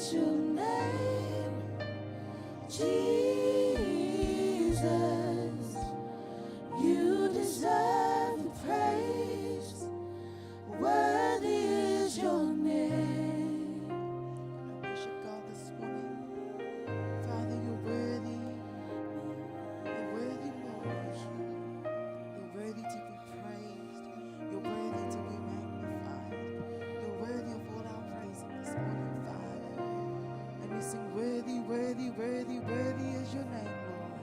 is your name, Jesus. You deserve the praise. Worthy is your name. Worship God this morning. Father, you're worthy. You're worthy, Lord. You're worthy to be praised. You're worthy to be magnified. You're worthy of all our praise this morning, Father. And we sing, worthy, worthy, worthy, worthy is your name, Lord.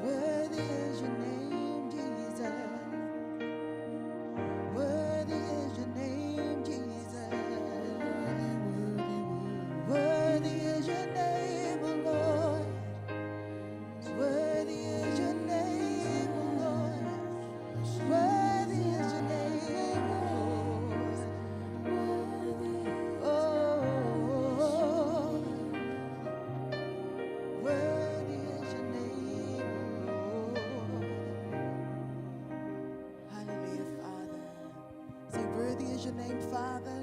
Worthy is your name, Jesus. Worthy is your name, Jesus. Worthy is your name, O Lord. Worthy is your name, O Lord. Worthy is your name, O Lord. Oh, worthy is your name, O Lord. Hallelujah, Father. Say, worthy is your name, Father.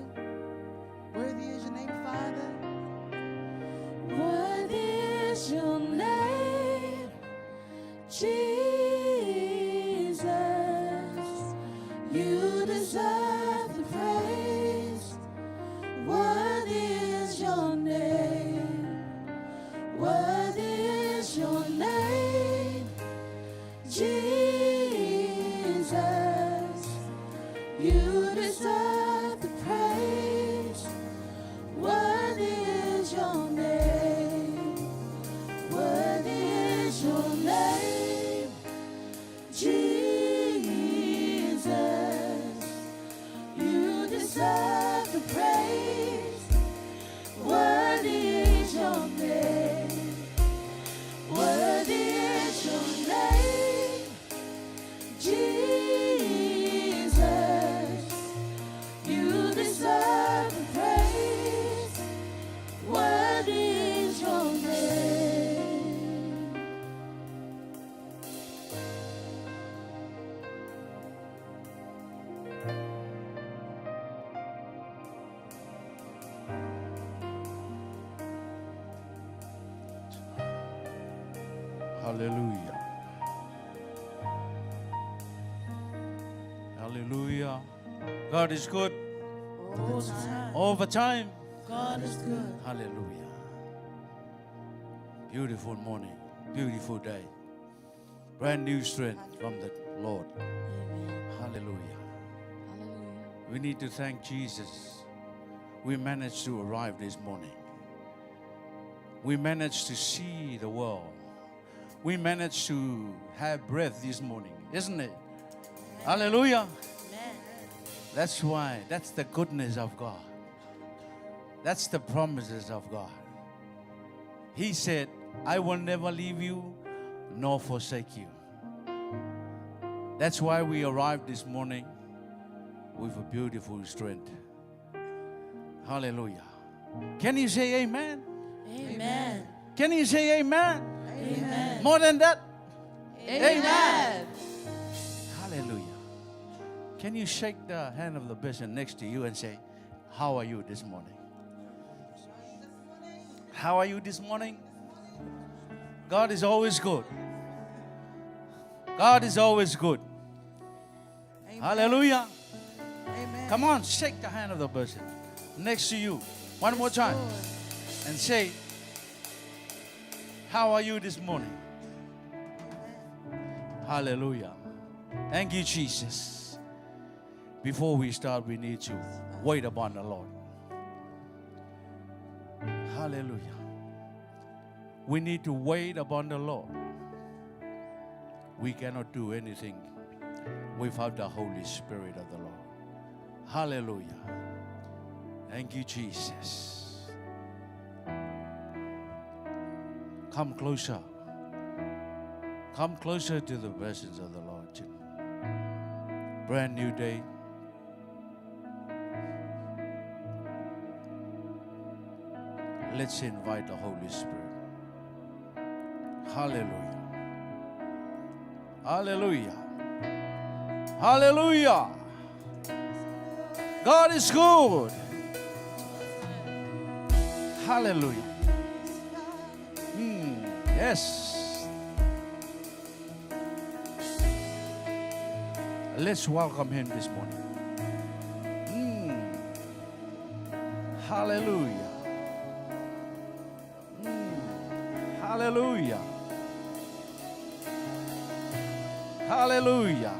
Worthy is your name, Father. Worthy is your name, Jesus. You deserve the praise. Worthy is your name. Worthy is your name, Jesus. You deserve the praise. Worthy is your name. Worthy is your name, Jesus. You deserve the praise. Worthy is your name. Worthy is your name, Jesus. You deserve the praise. Worthy is your name. Hallelujah. Hallelujah. God is good All the time. all the time. God is good. Hallelujah. Beautiful morning, beautiful day. Brand new strength from the Lord. Amen. Hallelujah. Hallelujah. We need to thank Jesus. We managed to arrive this morning. We managed to see the world. We managed to have breath this morning, isn't it? Hallelujah. Amen. That's why, that's the goodness of God. That's the promises of God. He said, I will never leave you nor forsake you. That's why we arrived this morning with a beautiful strength. Hallelujah. Can you say amen? Amen. Can you say amen? Amen. More than that? Amen. Hallelujah. Can you shake the hand of the person next to you and say, how are you this morning? How are you this morning? God is always good. God is always good. Amen. Hallelujah. Amen. Come on, shake the hand of the person next to you. One more time. Lord. And say, how are you this morning? Hallelujah. Thank you, Jesus. Before we start, we need to wait upon the Lord. Hallelujah. We need to wait upon the Lord. We cannot do anything without the Holy Spirit of the Lord. Hallelujah. Thank you, Jesus. Come closer. Come closer to the presence of the Lord. Brand new day. Let's invite the Holy Spirit. Hallelujah. Hallelujah. Hallelujah. God is good. Hallelujah. Yes. Let's welcome him this morning. Hallelujah. Hallelujah. Hallelujah.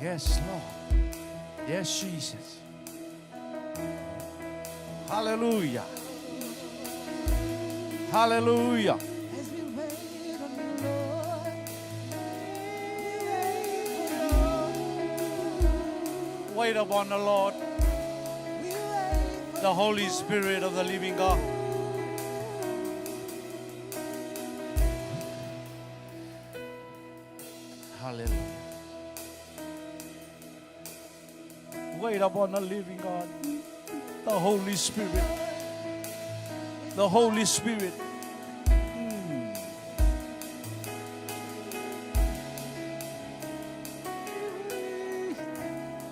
Yes, Lord. Yes, Jesus. Hallelujah. Hallelujah. As we wait on you, Lord, Wait upon the Lord, we wait for the Holy Spirit of the living God. Hallelujah. Wait upon the living God, the Holy Spirit. The Holy Spirit.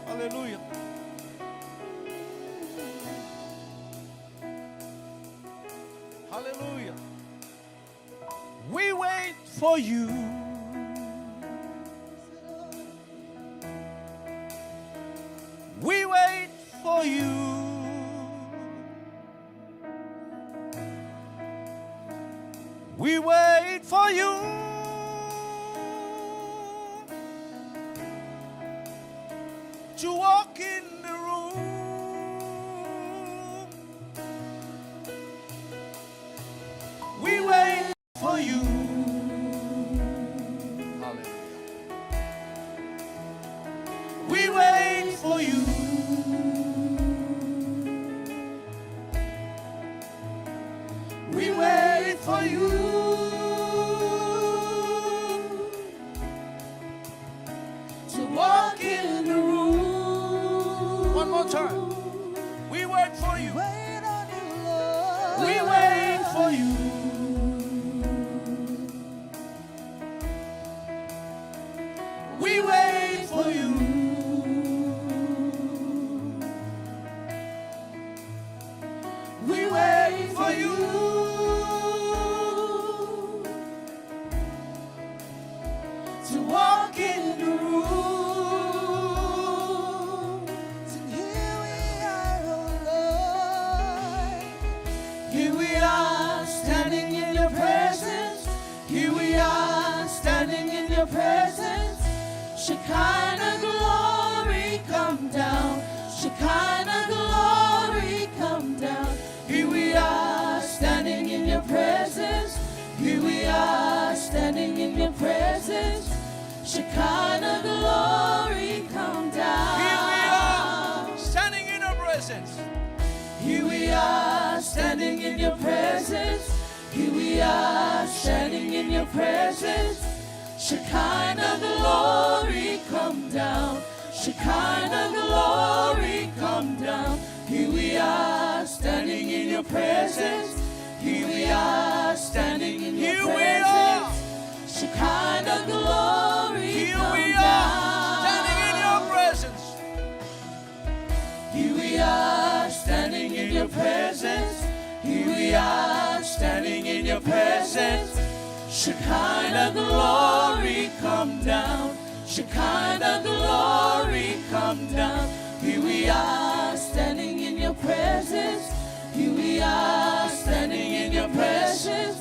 Hallelujah. Hallelujah. We wait for you. We wait for you. We wait for you. To walk in the room. We wait for you. Hallelujah. We wait for you. We wait for you. To walk in the room. One more time. We wait for you. wait on you, Lord. We wait for you. We wait for you. We wait for you. To walk in the room. And here we are, oh Lord. Here we are standing in your presence. Here we are standing in your presence. Shekinah glory come down. Shekinah glory come down. Here we are standing in your presence. Here we are standing in your presence. Shekinah glory come down. Here we are standing in your presence. Here we are standing in your presence. Here we are standing in your presence. Shekinah glory come down. Shekinah glory come down. Here we are standing in your presence. Here we are standing in your presence. Shekinah glory come down. Standing in your presence. Here we are standing in your presence. Here we are standing in your presence. Shekinah glory come down. Shekinah glory come down. Here we are standing in your presence. Here we are standing in your presence.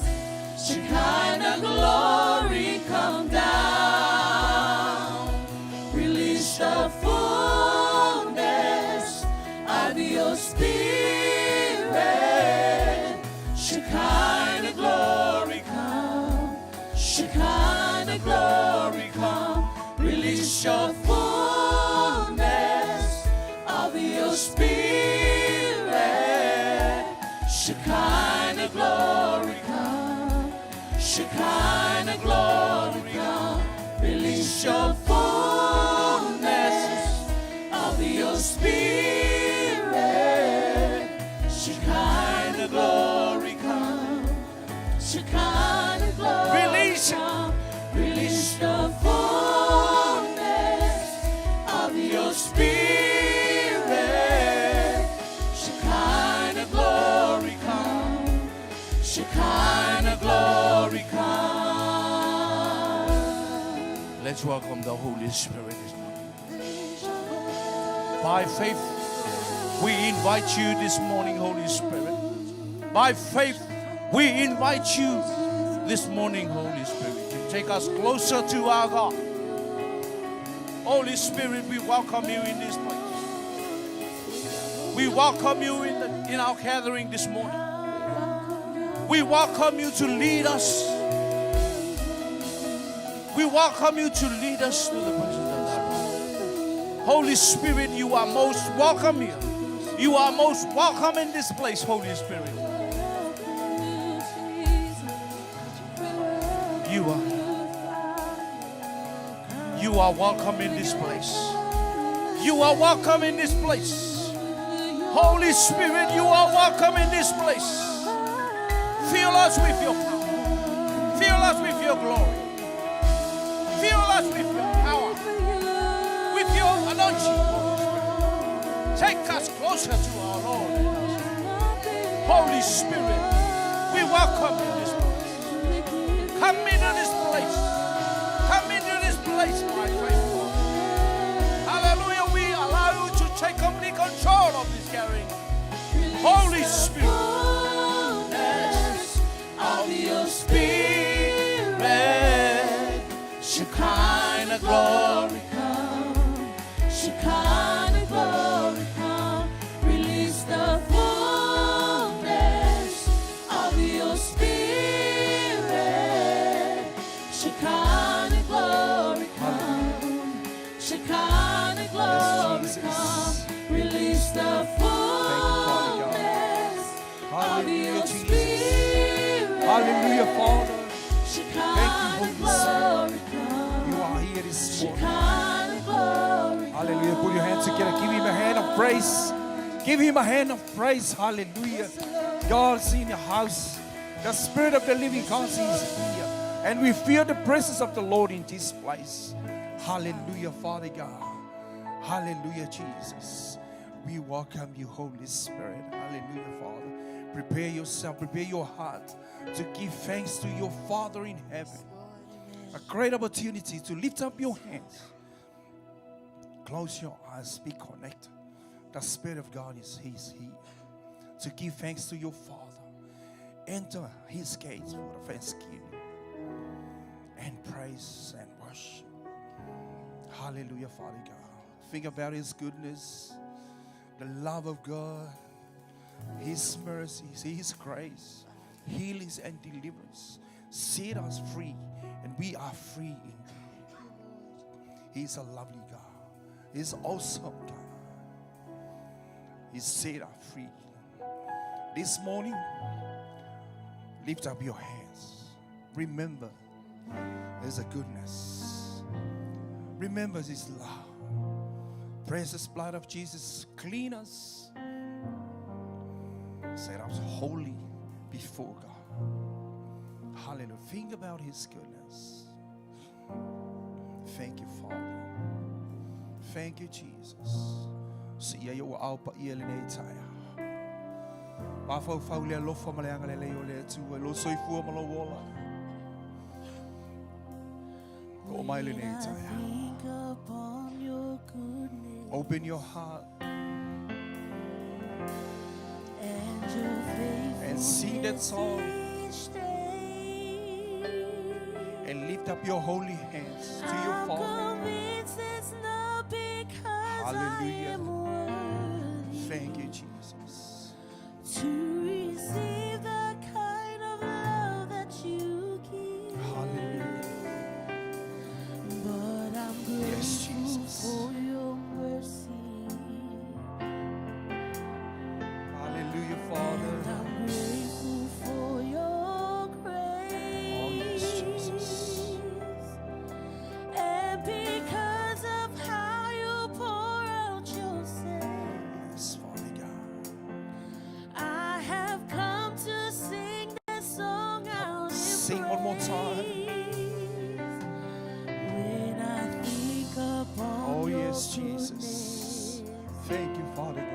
Shekinah glory come down. Release the fullness of your spirit. Shekinah glory come. Shekinah glory come. Release your fullness of your spirit. Shekinah glory come. Shekinah glory come. Release your fullness of your spirit. Shekinah glory come. Shekinah glory release come. Release the fullness of your spirit. Let's welcome the Holy Spirit this morning. By faith, we invite you this morning, Holy Spirit. By faith, we invite you this morning, Holy Spirit, to take us closer to our God. Holy Spirit, we welcome you in this place. We welcome you in our gathering this morning. We welcome you to lead us. We welcome you to lead us to the presence of God. Holy Spirit, you are most welcome here. You are most welcome in this place, Holy Spirit. You are welcome in this place. You are welcome in this place. Holy Spirit, you are welcome in this place. Fill us with your power. Fill us with your glory. Fill us with your power. With your anointing, Holy Spirit. Take us closer to our Lord. Holy Spirit, we welcome you in this place. Come into this place. Come into this place, my faith. Hallelujah. We allow you to take complete control of this gathering. Holy Spirit. Of your Spirit, Shekinah glory come, Shekinah glory come, release the fullness of your Spirit, Shekinah glory come, Shekinah glory come, release the fullness of your Spirit. Hallelujah, Father. Thank you, Holy Spirit. You are here this morning. Hallelujah. Put your hands together. Give him a hand of praise. Give him a hand of praise. Hallelujah. God's in your house. The Spirit of the living God is here. And we feel the presence of the Lord in this place. Hallelujah, Father God. Hallelujah, Jesus. We welcome you, Holy Spirit. Hallelujah, Father. Prepare yourself, prepare your heart to give thanks to your Father in heaven. A great opportunity to lift up your hands. Close your eyes, be connected. The Spirit of God is here to give thanks to your Father. Enter His gates for the thanksgiving and praise and worship. Hallelujah, Father God. Think about His goodness, the love of God, His mercies, His grace, healings and deliverance. Set us free, and we are free indeed. He's a lovely God. He's awesome God. He set us free. This morning, lift up your hands. Remember His goodness. Remember His love. Precious blood of Jesus, clean us. Set us holy before God. Hallelujah. Think about His goodness. Thank you, Father. Thank you, Jesus. Siya yo alpa ielinetaya. Mafau faulia lo famaleanga le ole tu lo soifu malowola. O mailinetaya. Open your heart and sing that song and lift up your holy hands to your Father. Hallelujah. Thank you, Jesus. To receive the kind of love that you give. Hallelujah. But I'm grateful Yes, Jesus. for your mercy. Hallelujah, Father. I'm grateful for your grace. Oh, yes, Jesus. And because of how you pour out yourself, Yes, Father God. I have come to sing that song out in Sing one more time. When I think upon Oh, your yes, Jesus. goodness Thank you, Father God.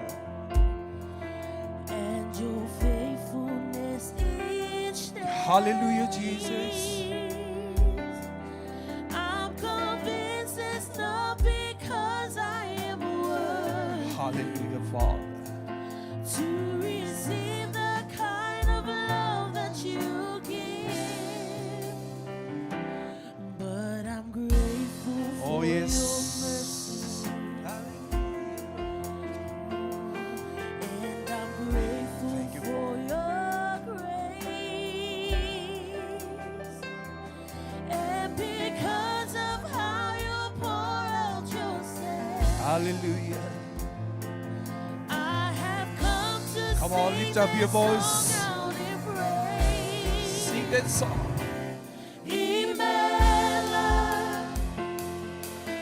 and your faithfulness each day. Hallelujah, Jesus. I'm convinced Hallelujah, Father. to receive the kind of love that you give. But I'm grateful for Oh, yes. your mercy, and I'm grateful Thank you, for your grace. And because of how you pour out yourself, Hallelujah. I have come to Come on, sing lift up your this song voice. out in praise. Sing that song. Imela,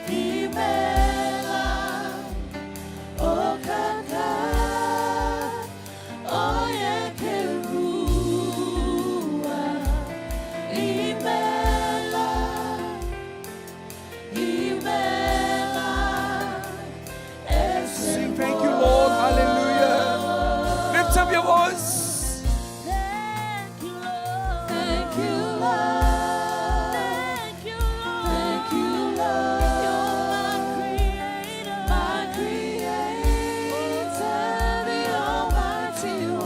Imela, O Kaka, O Yekerua. Imela, Imela, Sing thank you, Lord. Hallelujah. Lift up your voice. Thank you, Lord. Thank you, Lord. Thank you, Lord. Thank you, Lord. You're my creator, the Almighty One.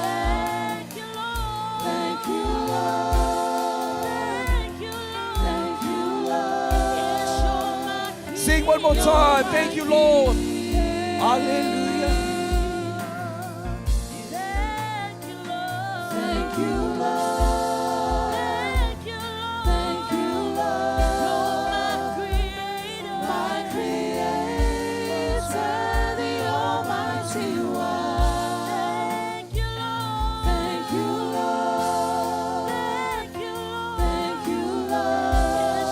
Thank you, Lord. Thank you, Lord. Thank you, Lord. Thank you, Lord. Yes, you're my Sing one more time. Thank you, Lord. Hallelujah. Thank you, Lord. Thank you, Lord. Thank you, Lord. Thank you, Lord. You're my creator, the Almighty One. Thank you, Lord. Thank you, Lord. Thank you, Lord. Thank you, Lord. Yes,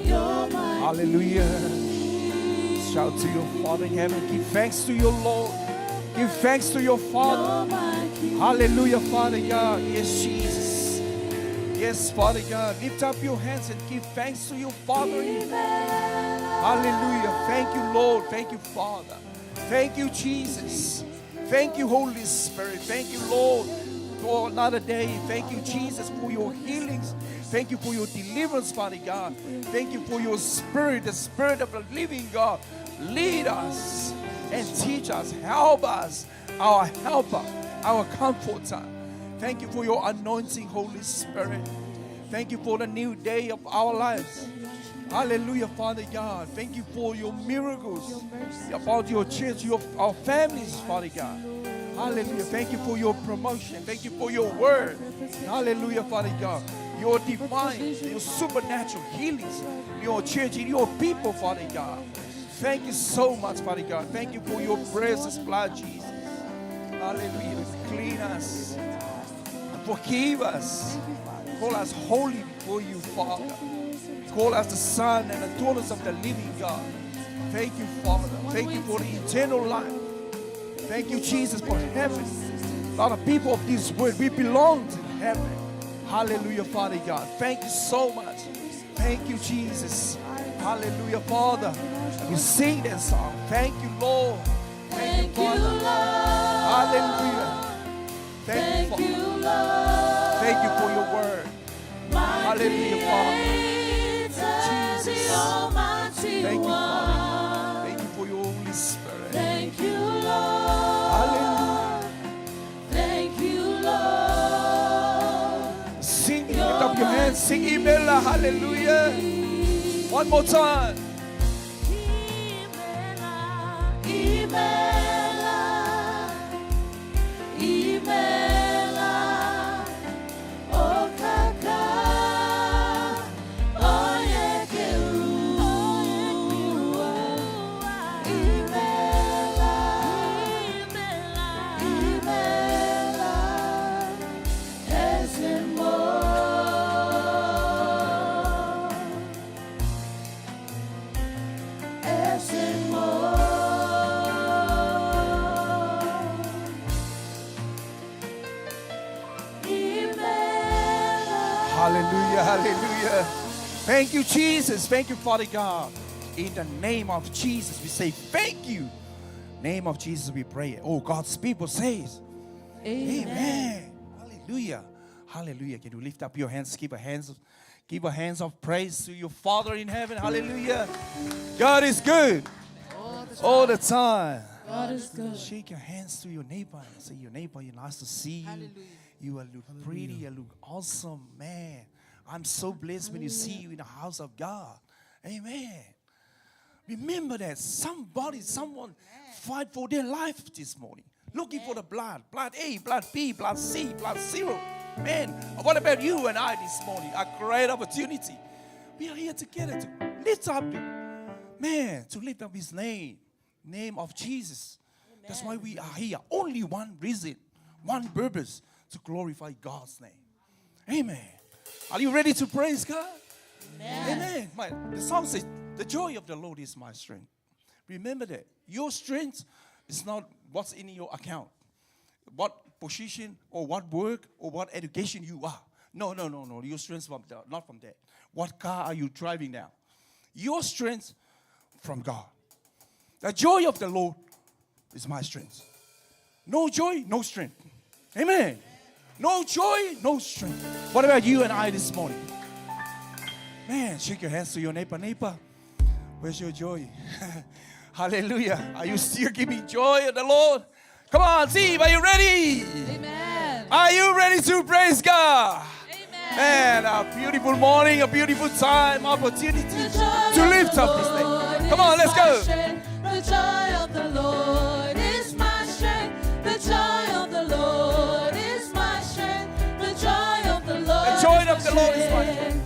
you're my Hallelujah. Shout to your Father in heaven. Give thanks to your Lord. Give thanks to your Father. Hallelujah, Father God. Yes, Jesus. Yes, Father God. Lift up your hands and give thanks to your Father in heaven. Hallelujah. Thank you, Lord. Thank you, Father. Thank you, Jesus. Thank you, Holy Spirit. Thank you, Lord, for another day. Thank you, Jesus, for your healings. Thank you for your deliverance, Father God. Thank you for your Spirit, the Spirit of the living God. Lead us and teach us. Help us, our helper, our comforter. Thank you for your anointing, Holy Spirit. Thank you for the new day of our lives. Hallelujah, Father God. Thank you for your miracles about your church, our families, Father God. Hallelujah. Thank you for your promotion. Thank you for your word. Hallelujah, Father God. Your divine, your supernatural healings, your church, and your people, Father God. Thank you so much, Father God. Thank you for your precious blood, Jesus. Hallelujah. Clean us. Forgive us. Call us holy before you, Father. Call us the Son and the daughters of the living God. Thank you, Father. Thank you for the eternal life. Thank you, Jesus, for heaven. A lot of people of this world, we belong to heaven. Hallelujah, Father God. Thank you so much. Thank you, Jesus. Hallelujah, Father. We sing that song. Thank you, Lord. Thank you, Father. Hallelujah. Thank you, Father. Thank you for your word. Hallelujah, Father. Jesus. Thank you, Father. Thank you for your Holy Spirit. Thank you, Lord. Hallelujah. Thank you, Lord. Sing, lift up your hands, sing Imela, hallelujah. One more time. Imela, Imela, Imela, O Kaka, O Yekerua. Imela, Imela, Ezemo. Hallelujah, hallelujah. Thank you, Jesus. Thank you, Father God. In the name of Jesus, we say thank you. Name of Jesus, we pray. Oh, God's people says, Amen. Hallelujah. Hallelujah. Can you lift up your hands? Give a hands of praise to your Father in heaven. Hallelujah. God is good. All the time. God is good. Shake your hands to your neighbor and say, your neighbor, you're nice to see you. Hallelujah. You will look pretty. You look awesome, man. I'm so blessed when you see you in the house of God. Amen. Remember that someone fight for their life this morning. Looking for the blood. Blood A, blood B, blood C, blood zero. Man, what about you and I this morning? A great opportunity. We are here together to lift up, to lift up his name of Jesus. That's why we are here. Only one reason, one purpose, to glorify God's name. Amen. Are you ready to praise God? Amen. The song says, the joy of the Lord is my strength. Remember that. Your strength is not what's in your account, what position or what work or what education you are. No. Your strength not from that. What car are you driving now? Your strength from God. The joy of the Lord is my strength. No joy, no strength. Amen. No joy, no strength. What about you and I this morning? Man, shake your hands to your neighbor. Neighbor, where's your joy? Hallelujah. Are you still giving joy to the Lord? Come on, Steve, are you ready? Amen. Are you ready to praise God? Amen. Man, a beautiful morning, a beautiful time, opportunity to lift up His name. Come on, let's go. The joy of the Lord is my strength. The joy of the Lord is my strength. The joy of the Lord. The joy of the Lord is my strength.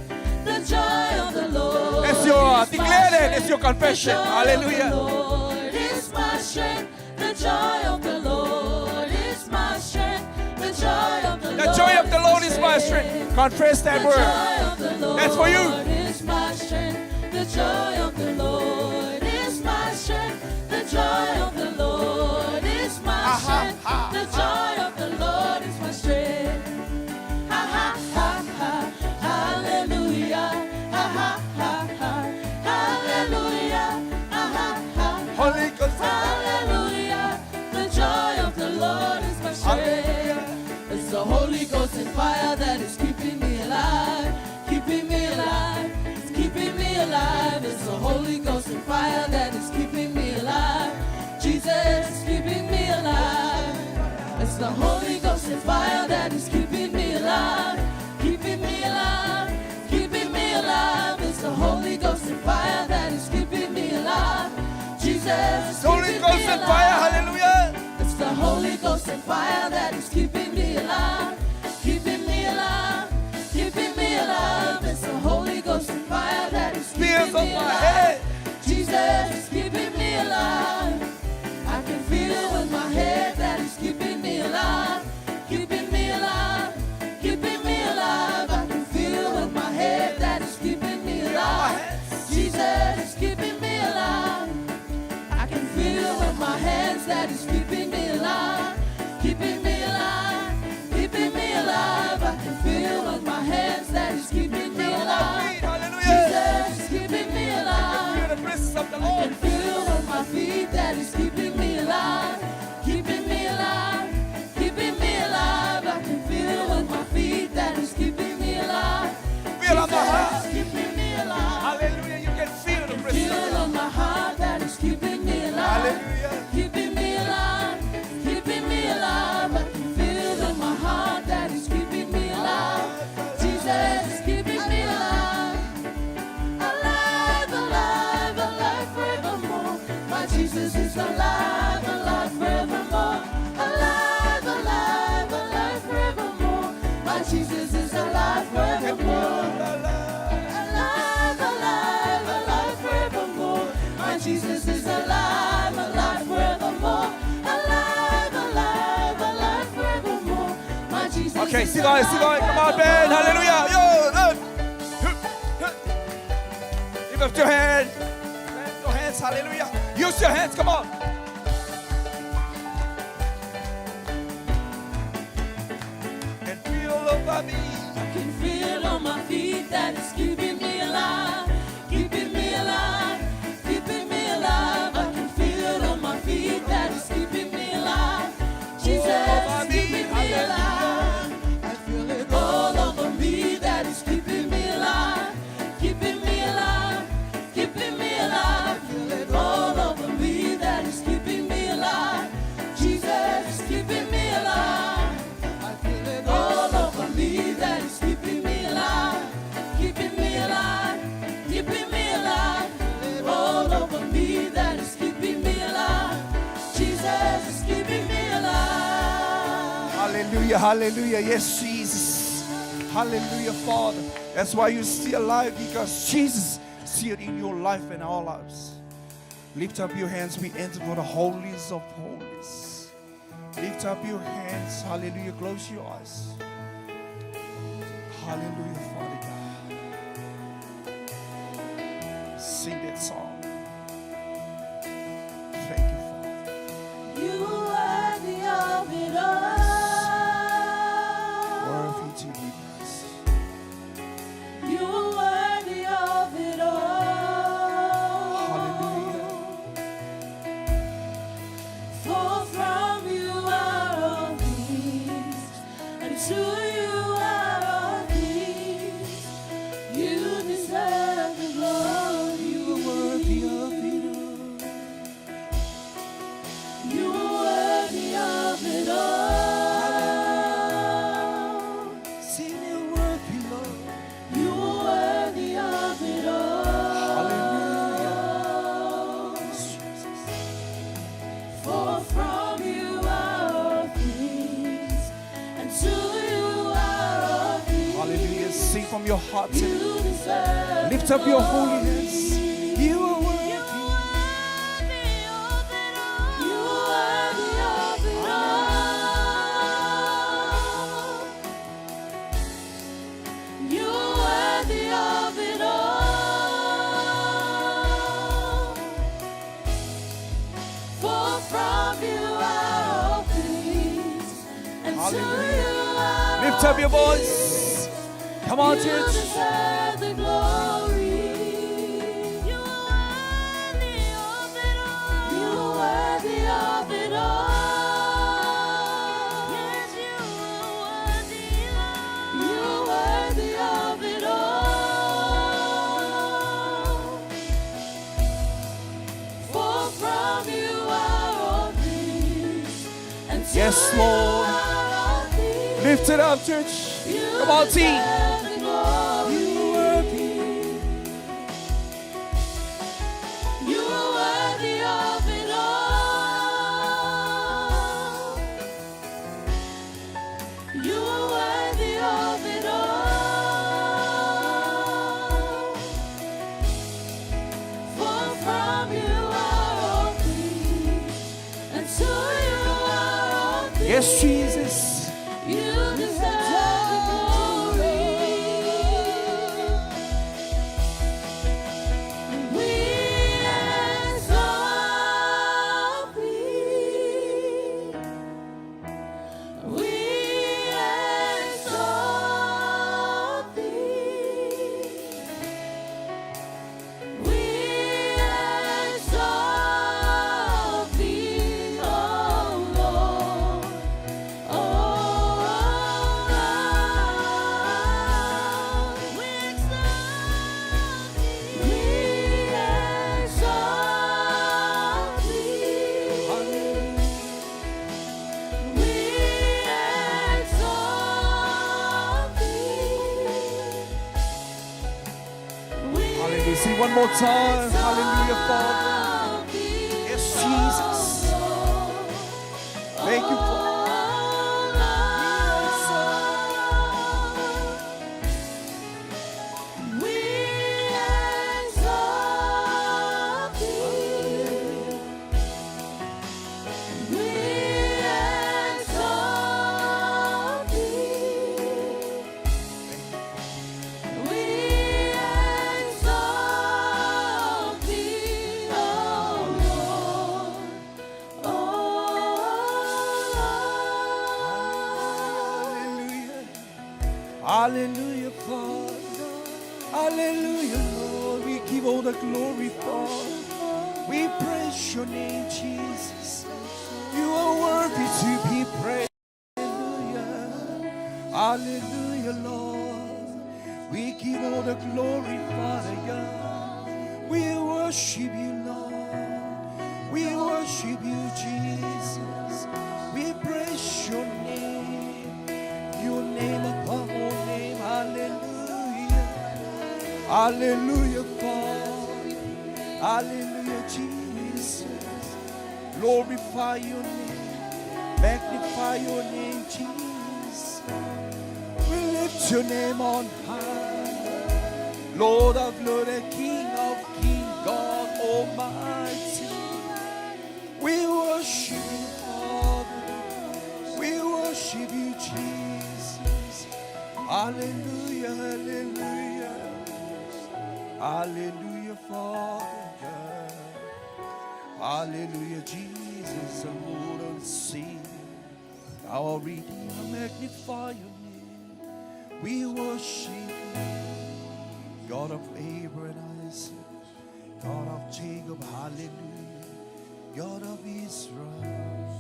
The joy of the Lord. That's your declare that. That's your confession. Hallelujah. The Lord is my strength. The joy of the Lord is my strength. The joy of the Lord. The joy of the Lord is my strength. Confess that word. That's for you. Is my strength. The joy of the Lord is my strength. The joy of the Lord is my strength. The joy of the Lord is my strength. Ha ha ha ha. Hallelujah. Ha ha ha ha. Hallelujah. Ha ha ha. Holy Ghost. Hallelujah. The joy of the Lord is my strength. It's the Holy Ghost and fire that is keeping me alive. Keeping me alive. It's keeping me alive. It's the Holy Ghost and fire that is keeping me alive. Jesus is keeping me alive. It's the Holy Ghost and fire that is keeping me alive. Keeping me alive. Keeping me alive. It's the Holy Ghost and fire that is keeping me alive. Jesus is Holy keeping Ghost me and fire. alive. Hallelujah. It's the Holy Ghost and fire that is keeping me alive. Keeping me alive. Keeping me alive. It's the Holy Ghost and fire that is keeping Fears me on my alive. head. Jesus is keeping me alive. I can feel it with my head that is keeping me alive. Keeping me alive. Keeping me alive. I can feel it with my head that is keeping me alive. Jesus is keeping me alive. I can feel it with my hands that is keeping me alive. Keeping me alive. Keeping me alive. I can feel it with my hands that is keeping me alive. Hallelujah. Jesus is keeping me alive. Feel the presence of the I Lord. can feel with my feet that is keeping me alive. Keeping me alive. Keeping me alive. I can feel with my feet that is keeping me alive. Feel on my Jesus heart. is keeping me alive. Hallelujah. You can feel the presence Feel of it the Lord. on my heart that is keeping me alive. Hallelujah. Keeping me alive. Keeping me alive. I can feel in my heart that is keeping me alive. Jesus is keeping me alive. Alive, alive, alive forevermore. My Jesus is alive, alive forevermore. Alive, alive, alive forevermore. My Jesus is alive forevermore. Alive, alive, alive forevermore. My Jesus is alive, alive forevermore. Alive, alive, alive forevermore. My Jesus Okay, is sit down. Come on, band. Hallelujah. Yo, lift up your hand. Lift your hands. Hallelujah. Use your hands. Come on. And feel over me. I can feel on my feet that it's keeping me alive, keeping me alive, keeping me alive. I can feel on my feet that it's keeping me alive. Jesus is keeping me alive. I feel it all over me that is keeping me alive, keeping me alive, keeping me alive. Feel it all over me Hallelujah, hallelujah. Yes, Jesus. Hallelujah, Father. That's why you're still alive, because Jesus is still in your life and our lives. Lift up your hands. We enter for the holies of holies. Lift up your hands. Hallelujah. Close your eyes. Hallelujah, Father God. Sing that song. Thank you, Father. You are worthy of it all. Worthy to be praised. You are worthy of it all. Hallelujah. For from you are all things, and to you are all things. You deserve the glory. You are worthy of it all. You are worthy of it all. Sing your worthy, Lord. You are worthy of it Hallelujah. all. Jesus. For from you are all things, and to you are all things. Hallelujah. Sing from your heart You tonight. deserve Lift the up your holy glory. hands. You are worthy. You are worthy of it all. You are worthy of it all. You are worthy of it all. For from you are all things, and to Hallelujah. you are Lift up your voice. Come on, you church. deserve the glory. You are worthy of it all. You are worthy of it all. Yes, you are worthy, Lord. You are worthy of it all. For from you are all things, and to Yes, you Lord. are all things. Lift it up, church. Come on, team. You are worthy. You are worthy of it all. You are worthy of it all. For from you are all things, and to you are all things. Yes, Jesus. You deserve the glory. We exalt thee. We exalt thee. We exalt thee, O Lord. Oh, we exalt thee. We exalt thee. We exalt thee. Hallelujah. Sing one more time. Hallelujah, Father. Yes, Jesus. Thank you, Father. We exalt thee. We exalt thee. We exalt thee, O Lord. Oh Hallelujah, Father. Hallelujah, Lord. We give all the glory, Father. We praise your name, Jesus. You are worthy to be praised. Hallelujah. Hallelujah, Lord. We give all the glory, Father God. We worship you, Lord. We worship you, Jesus. We praise your name above all name. Hallelujah. Hallelujah, Father. Hallelujah, Jesus. Glorify your name. Magnify your name, Jesus. We lift your name on high. Lord of Lords and King of Kings, God Almighty. We worship you, Father. We worship you, Jesus. Hallelujah, hallelujah. Hallelujah, Father. Hallelujah, Jesus, the Lord of the sea. Our Redeemer, magnify your name. We worship you, God of Abraham and Isaac, God of Jacob, hallelujah, God of Israel,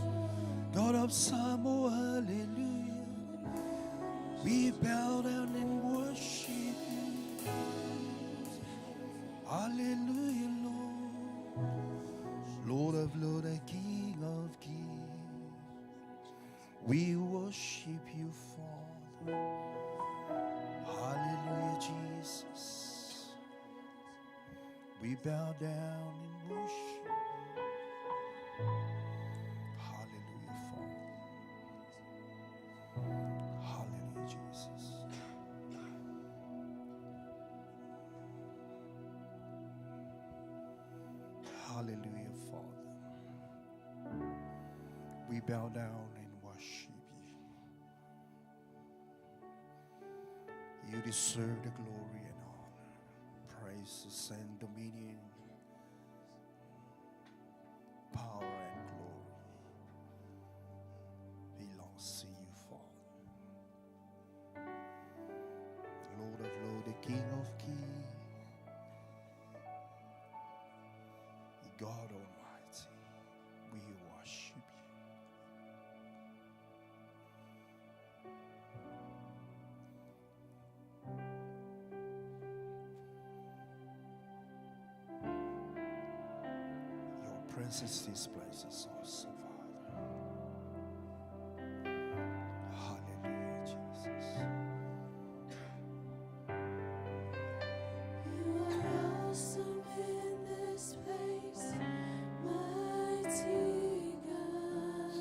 God of Samuel, hallelujah. We bow down and worship you. Hallelujah, Lord. Lord of Lords and King of Kings. We worship you, Father. Hallelujah, Jesus. We bow down and worship you. Hallelujah, Father. Hallelujah, Jesus. Hallelujah, Father. We bow down and worship you. You deserve the glory and honor, praises and dominion, power and glory belongs to you, Father. Lord of Lords, the King of Kings, God Almighty, we worship you. Your presence this place is awesome, Father. Hallelujah, Jesus. You are awesome in this place, mighty God.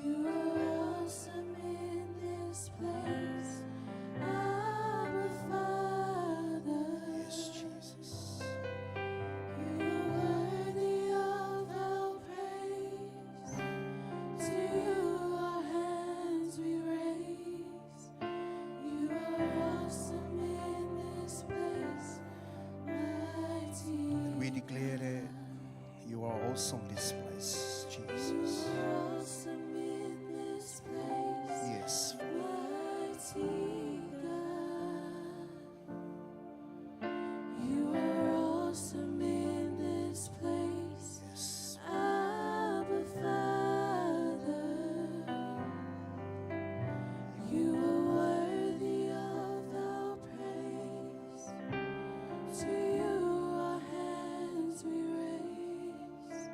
You are awesome in this place, our Father. Yes, Jesus. You are worthy of our praise. To you our hands we raise. You are awesome in this place, mighty. And we declare that you are awesome in this place, Jesus. You are awesome in this place, Yes, mighty God. You are awesome in this place, yes. Abba Father. You are worthy of our praise. To you our hands we raise.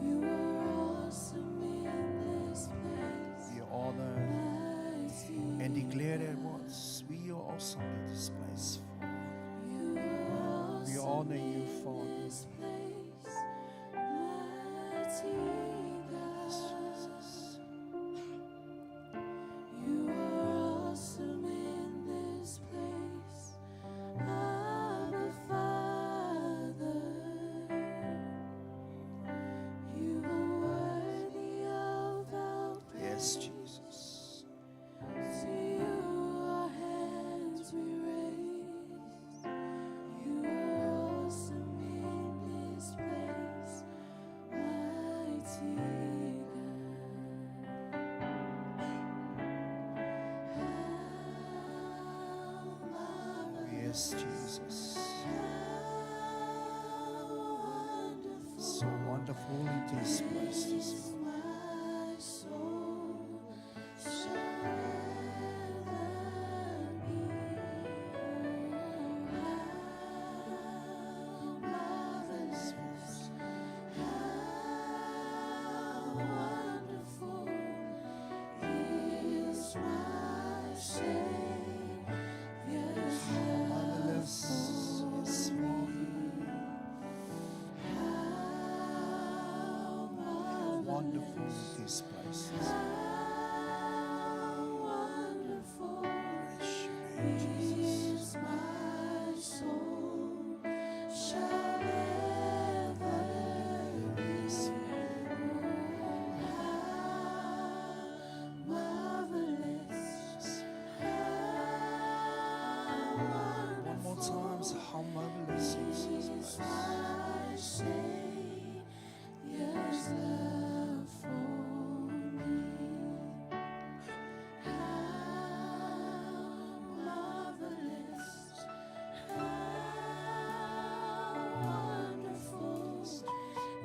You are awesome in this place, We honor mighty. and declare that once we are awesome in this place. You are We awesome honor you, in Father. this place, mighty God. Jesus. You are awesome in this place, Abba Father. You are worthy of our Yes, praise. Jesus. To you our hands we raise. You are awesome in this place, mighty God. How marvelous, Yes, Jesus. how wonderful So wonderful in this place this is morning. my soul shall ever be. How marvelous, how wonderful is my Savior's Marvelous. Yes, Lord. how marvelous. Wonderful in this place. How is my soul shall ever be. How marvelous, One more time, so how marvelous is His is grace. my Savior's love for me. How marvelous, how wonderful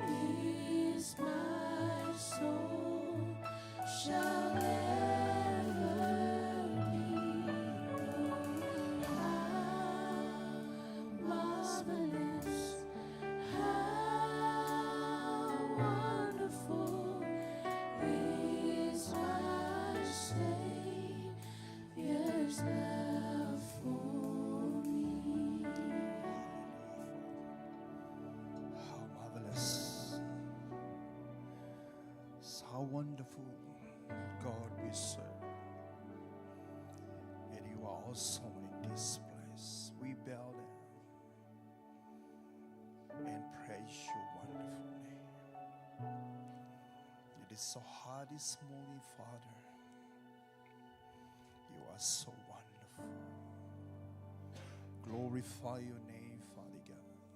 is my soul shall ever be. How marvelous, how wonderful is my Savior's love for me. How marvelous. How wonderful God we serve. And you are awesome in this place. We bow down and praise your wonderful name. It is so hard this morning, Father. You are so wonderful. Glorify your name, Father God.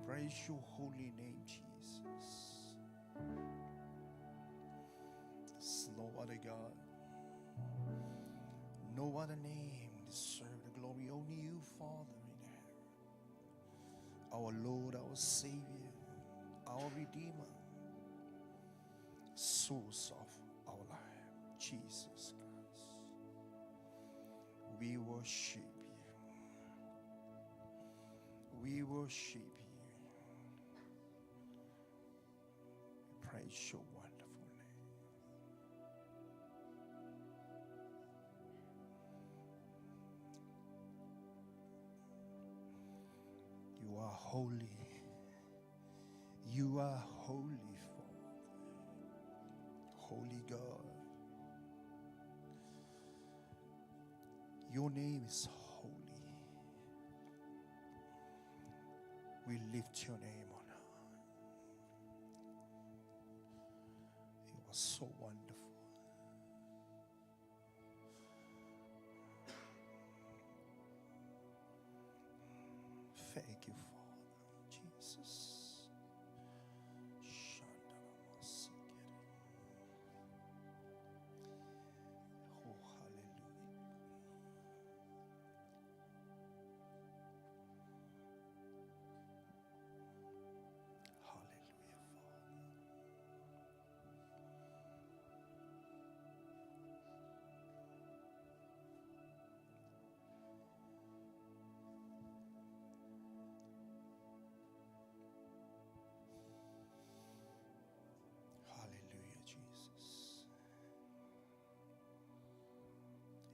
Praise your holy name, Jesus. There's no other God, no other name deserve the glory. Only you, Father, in heaven. Our Lord, our Savior, our Redeemer, source of our life, Jesus Christ. We worship you. We worship you. Praise your wonderful name. You are holy. You are holy, Father. Holy God. Your name is holy. We lift your name on high. You are so wonderful. Thank you, Father. Jesus. Shandalamasikere. Oh, hallelujah. Hallelujah, Father. Hallelujah, Jesus.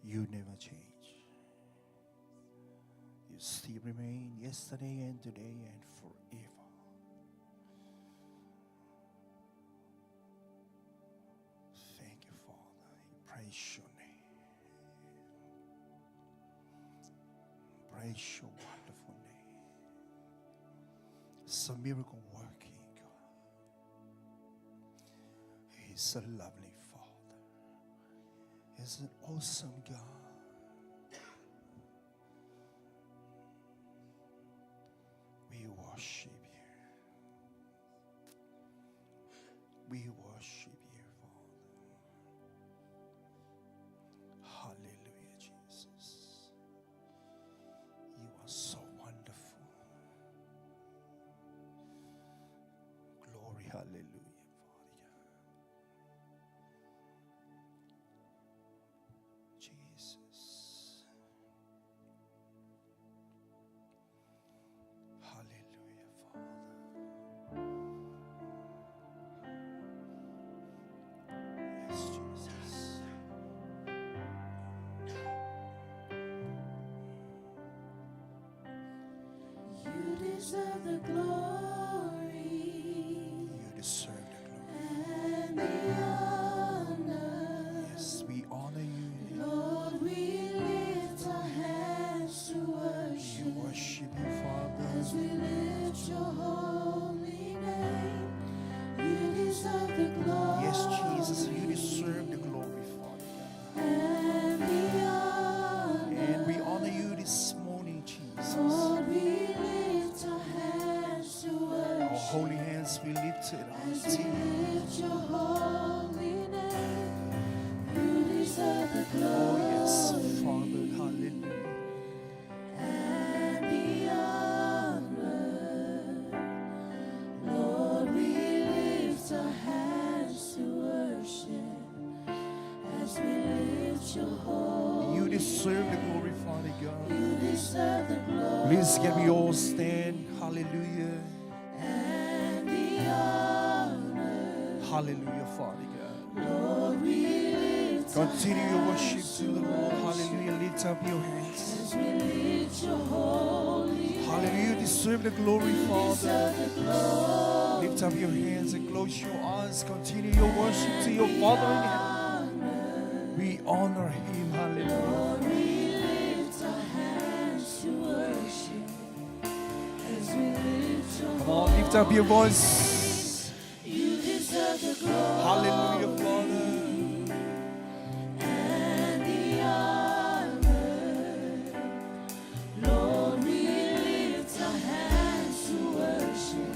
You never change. You still remain yesterday and today and forever. Thank you, Father. Praise your name. Praise your wonderful name. It's a miracle working God. He's a lovely Father. He's an awesome God. We worship you. We worship you, Father. Hallelujah, Jesus. You are so wonderful. Glory, hallelujah, Father God. Jesus. Hallelujah, Father. Yes, Jesus. You deserve the glory You deserve the glory. and the honor. Yes, we honor you. Lord, we As we lift your holy name, you deserve the glory. Oh, yes, Father. Hallelujah. And the honor. Lord, we lift our hands to worship as we lift your holy. You deserve the glory, Father God. You deserve the glory. Please can we all stand? Hallelujah. And the honor. Hallelujah, Father God. Lord, we lift our Continue your worship to the Lord. Hallelujah. Lift up your hands. as we lift your holy. Hallelujah. You deserve the glory, Father. Deserve the glory. Lift up your hands and close your eyes. Continue your worship to your Father in heaven. We honor Him. Hallelujah. Lord, we lift our hands to worship as we lift your Come on, lift up your voice. You deserve the glory Hallelujah, Father. and the honor. Lord, we lift our hands to worship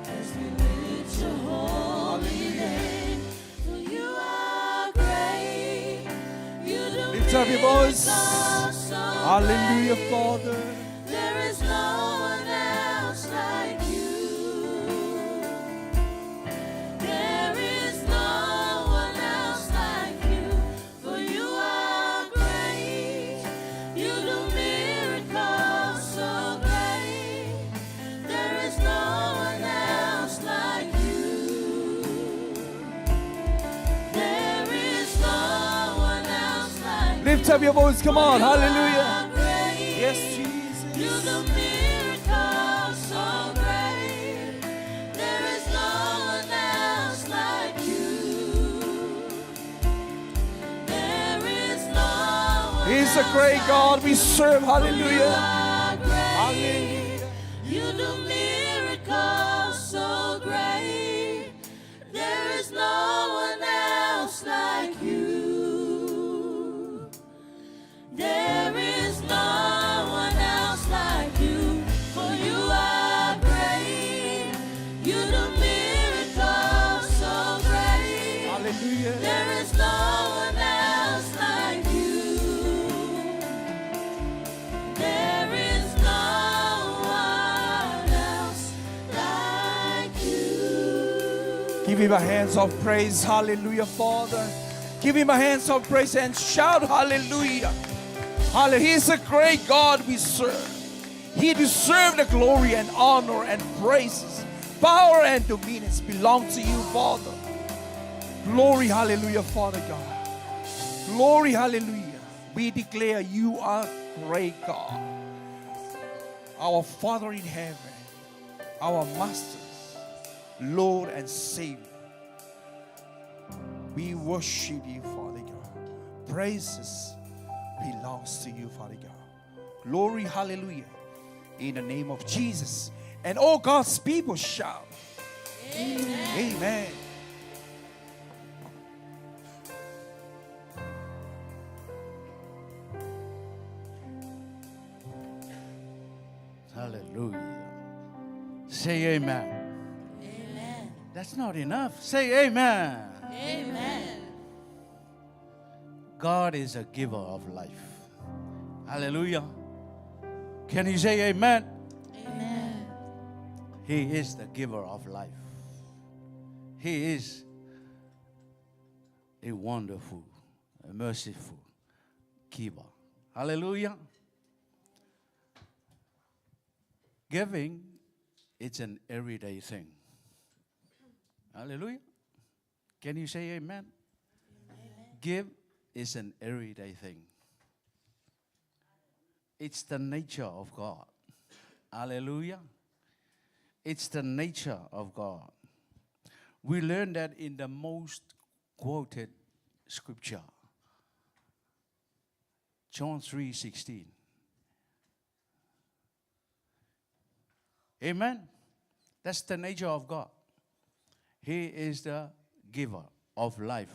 as we lift your holy name. For you are great. You do Lift up your voice. miracles so Hallelujah, great. Father. There is no one else like you. There is no one else like you. For you are great. You do miracles so great. There is no one else like you. There is no one else like you. Lift up your voice. Come on. You are Hallelujah. great. Yes, You Jesus. do miracles so great. There is no one else like you. There is no one He's a else great like God we serve. you. Hallelujah. are great. Hallelujah. You do miracles so great. There is no one else like you. There is no one else like you. For you are great. You do miracles so great. Hallelujah. There is no one else like you. There is no one else like you. Give Him a hands of praise. Hallelujah, Father. Give Him a hands of praise and shout hallelujah. Hallelujah. He is a great God we serve. He deserves the glory and honor and praises. Power and dominion belong to you, Father. Glory, hallelujah, Father God. Glory, hallelujah. We declare you are great God. Our Father in heaven, our Master, Lord and Savior. We worship you, Father God. Praises belongs to you, Father God. Glory, hallelujah. In the name of Jesus. And all God's people shout. Amen. Amen. Hallelujah. Say amen. Amen. That's not enough. Say amen. Amen. God is a giver of life. Hallelujah. Can you say amen? Amen. He is the giver of life. He is a wonderful, a merciful giver. Hallelujah. Giving, it's an everyday thing. Hallelujah. Can you say amen? Give is an everyday thing. It's the nature of God. Hallelujah. It's the nature of God. We learn that in the most quoted scripture, John 3:16. Amen. That's the nature of God. He is the giver of life.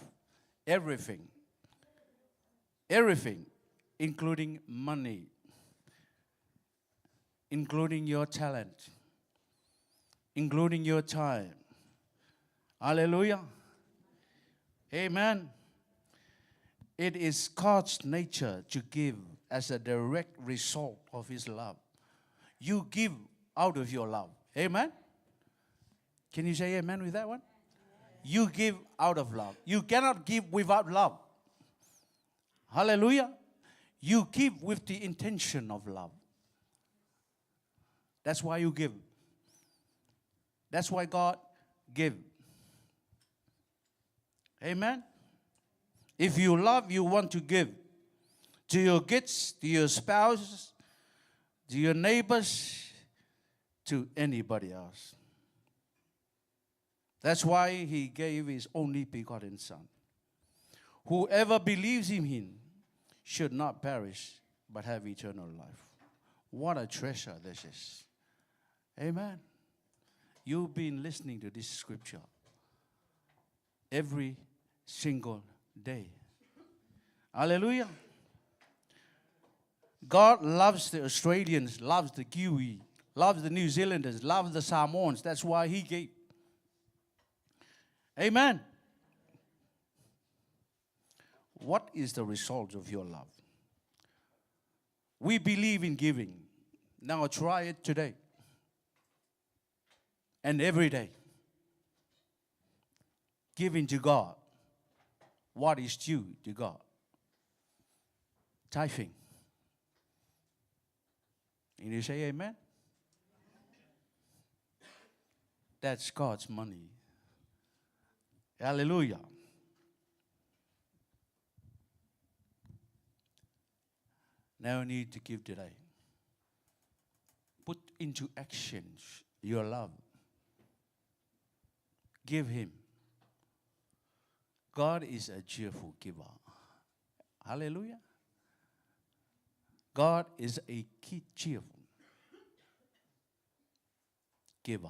Everything. Everything, including money, including your talent, including your time, Hallelujah. Amen. It is God's nature to give as a direct result of His love. You give out of your love. Amen. Can you say amen with that one? You give out of love. You cannot give without love. Hallelujah. You give with the intention of love. That's why you give. That's why God give. Amen. If you love, you want to give to your kids, to your spouse, to your neighbors, to anybody else. That's why He gave His only begotten Son. Whoever believes in Him should not perish, but have eternal life. What a treasure this is. Amen. You've been listening to this scripture every single day. Hallelujah. God loves the Australians, loves the Kiwi, loves the New Zealanders, loves the Samoans. That's why He gave. Amen. What is the result of your love? We believe in giving. Now try it today. And every day. Giving to God what is due to God. Tithing. And you say amen? That's God's money. Hallelujah. Now you need to give today. Put into action your love. Give Him. God is a cheerful giver. Hallelujah. God is a cheerful giver.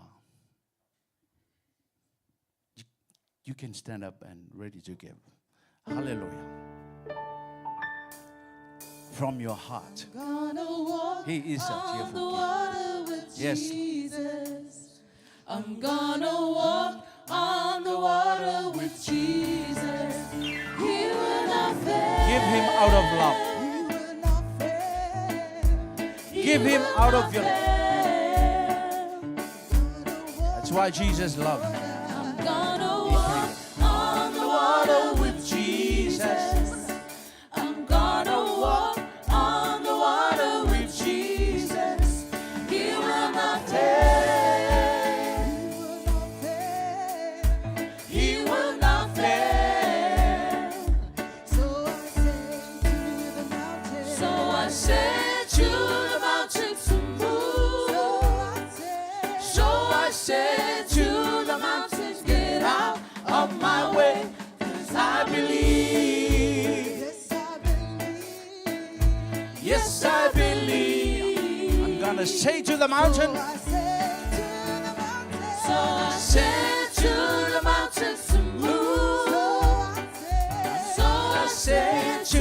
You can stand up and ready to give. Hallelujah. From your heart. He is a cheerful giver. Yes. Jesus. I'm gonna walk on the water with Jesus. He will not fail. Give Him out of love. Give Him out of your love. That's why Jesus loved. I'm gonna walk on the water with Jesus. I'm gonna walk on the water with Jesus. He will not fail. He will not fail. So I said to the mountain to move. So I said to the mountains, get out of my way, 'cause I believe. Yes, I believe. I'm gonna say to the mountain, So I said to the mountains to move. So I said to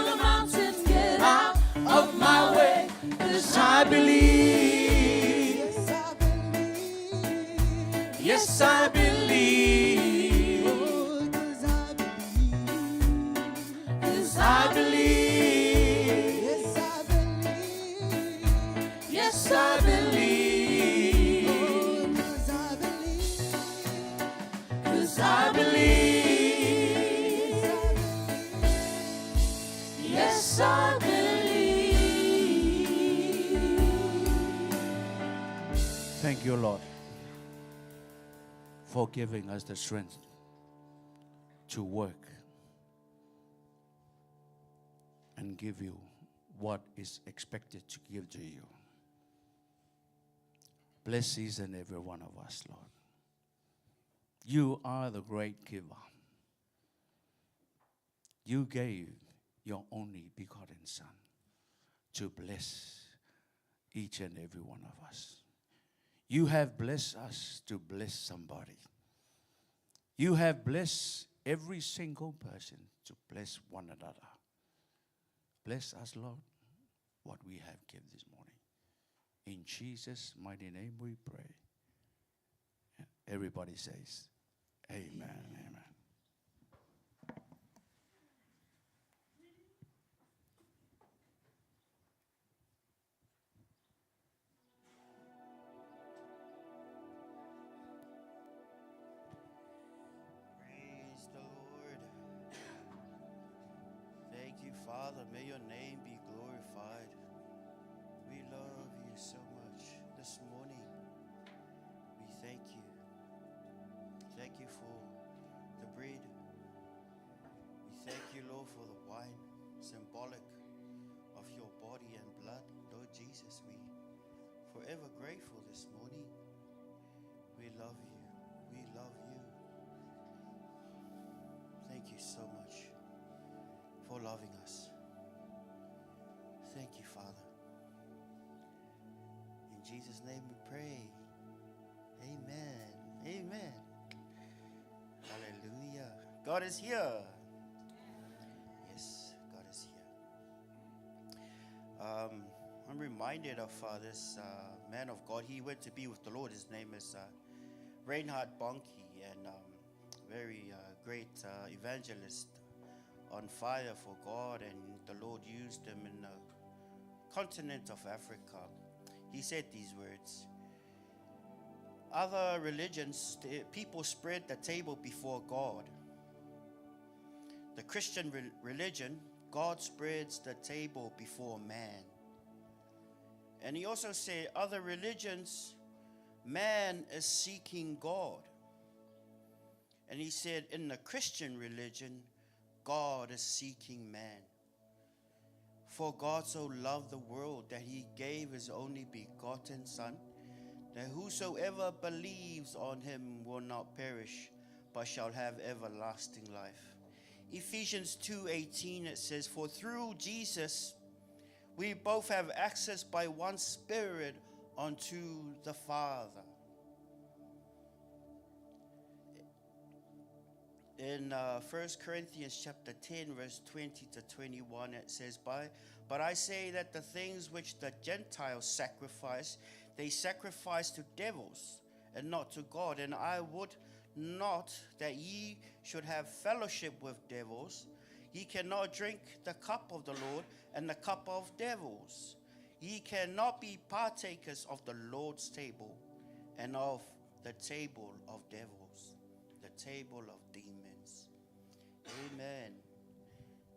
the mountains, get out of my way, 'cause I believe. Yes, I believe. 'Cause I believe. Yes, I believe. 'Cause I believe. Yes, I believe. thank you, Lord, for giving us the strength to work and give you what is expected to give to you. Bless each and every one of us, Lord. You are the great giver. You gave your only begotten Son to bless each and every one of us. You have blessed us to bless somebody. You have blessed every single person to bless one another. Bless us, Lord, what we have given this morning. In Jesus' mighty name we pray. Everybody says, Amen. Amen. Praise the Lord. Thank you, Father. May your name be glorified. We love you so much this morning. We thank you. Thank you for the bread. We thank you, Lord, for the wine, symbolic of your body and blood. Lord Jesus, we forever grateful this morning. We love you. We love you. Thank you so much for loving us. Thank you, Father. In Jesus' name we pray. Amen. Amen. Hallelujah. God is here. Yes, God is here. I'm reminded of this man of God. He went to be with the Lord. His name is Reinhard Bonnke, and very great evangelist on fire for God, and the Lord used him in the continent of Africa. He said these words: other religions, people spread the table before God. The Christian religion, God spreads the table before man. And he also said, other religions, man is seeking God. And he said, in the Christian religion, God is seeking man. For God so loved the world that he gave his only begotten Son, that whosoever believes on him will not perish, but shall have everlasting life. Ephesians 2:18, it says, for through Jesus we both have access by one Spirit unto the Father. In 1 Corinthians chapter 10, verse 20 to 21, it says, But I say that the things which the Gentiles sacrifice, they sacrifice to devils, and not to God. And I would not that ye should have fellowship with devils. Ye cannot drink the cup of the Lord and the cup of devils. Ye cannot be partakers of the Lord's table and of the table of devils, the table of demons. Amen.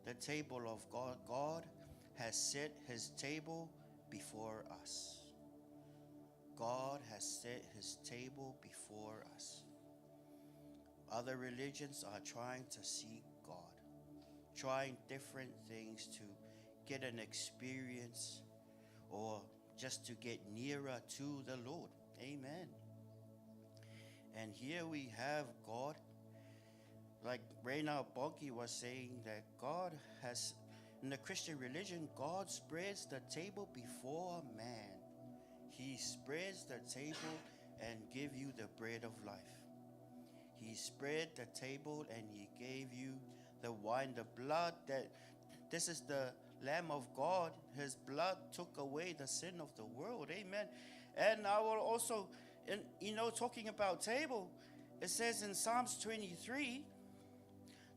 The table of God. God has set his table before us. God has set his table before us. Other religions are trying to seek God, trying different things to get an experience or just to get nearer to the Lord. Amen. And here we have God, like Reinhard Bonnke was saying, that God has, in the Christian religion, God spreads the table before man. He spreads the table and give you the bread of life. He spread the table and he gave you the wine, the blood. That this is the Lamb of God. His blood took away the sin of the world. Amen. And I will also, talking about table, it says in Psalms 23,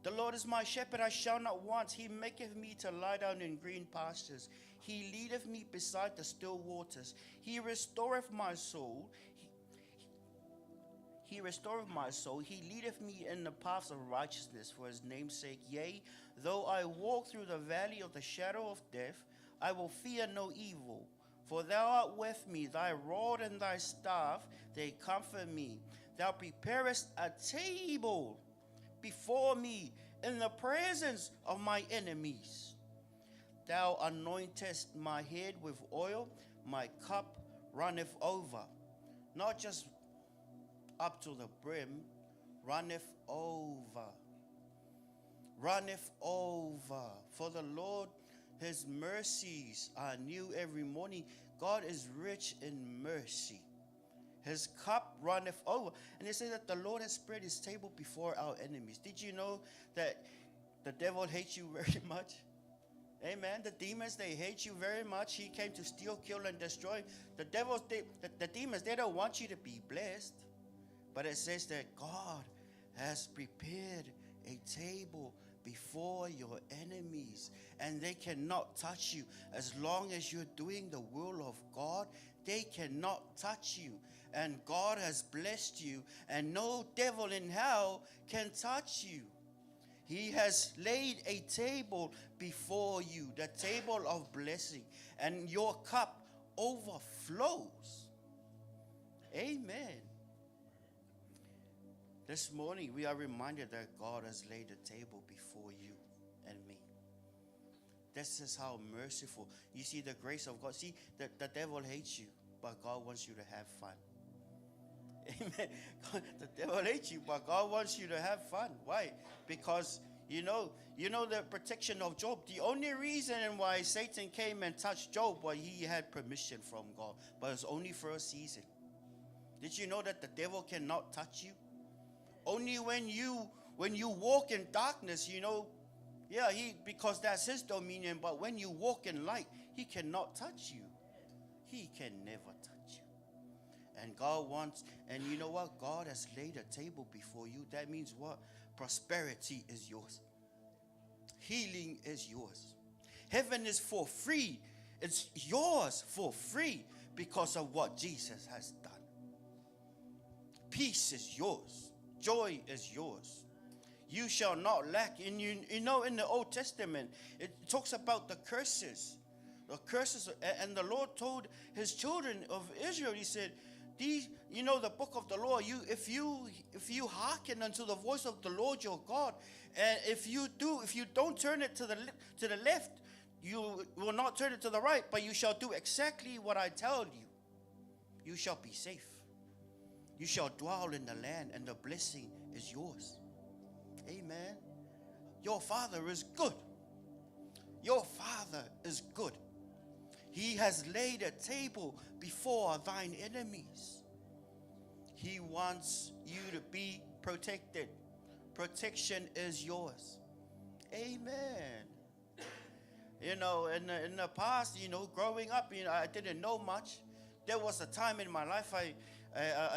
the Lord is my shepherd, I shall not want. He maketh me to lie down in green pastures. He leadeth me beside the still waters. He restoreth my soul. He restoreth my soul. He leadeth me in the paths of righteousness for his name's sake. Yea, though I walk through the valley of the shadow of death, I will fear no evil. For thou art with me, thy rod and thy staff, they comfort me. Thou preparest a table before me in the presence of my enemies. Thou anointest my head with oil, my cup runneth over. Not just up to the brim, runneth over. Runneth over. For the Lord, his mercies are new every morning. God is rich in mercy. His cup runneth over. And it says that the Lord has spread his table before our enemies. Did you know that the devil hates you very much? Amen. The demons, they hate you very much. He came to steal, kill, and destroy. The devils, the demons, they don't want you to be blessed. But it says that God has prepared a table before your enemies, and they cannot touch you. As long as you're doing the will of God, they cannot touch you. And God has blessed you, and no devil in hell can touch you. He has laid a table before you, the table of blessing, and your cup overflows. Amen. This morning we are reminded that God has laid a table before you and me. This is how merciful. You see the grace of God. See, the devil hates you, but God wants you to have fun. Amen. The devil hates you, but God wants you to have fun. Why? Because you know the protection of Job. The only reason why Satan came and touched Job was he had permission from God, but it's only for a season. Did you know that the devil cannot touch you? Only when you walk in darkness, because that's his dominion. But when you walk in light, he cannot touch you. He can never touch you. And God wants, and you know what? God has laid a table before you. That means what? Prosperity is yours. Healing is yours. Heaven is for free. It's yours for free because of what Jesus has done. Peace is yours. Joy is yours. You shall not lack. And in the Old Testament, it talks about the curses. The curses, and the Lord told his children of Israel, he said, the book of the law, if you hearken unto the voice of the Lord your God, and if you don't turn it to the left, you will not turn it to the right, but you shall do exactly what I tell you. You shall be safe. You shall dwell in the land, and the blessing is yours. Amen. Your Father is good. Your Father is good. He has laid a table before thine enemies. He wants you to be protected. Protection is yours. Amen. In the past, growing up, I didn't know much. There was a time in my life I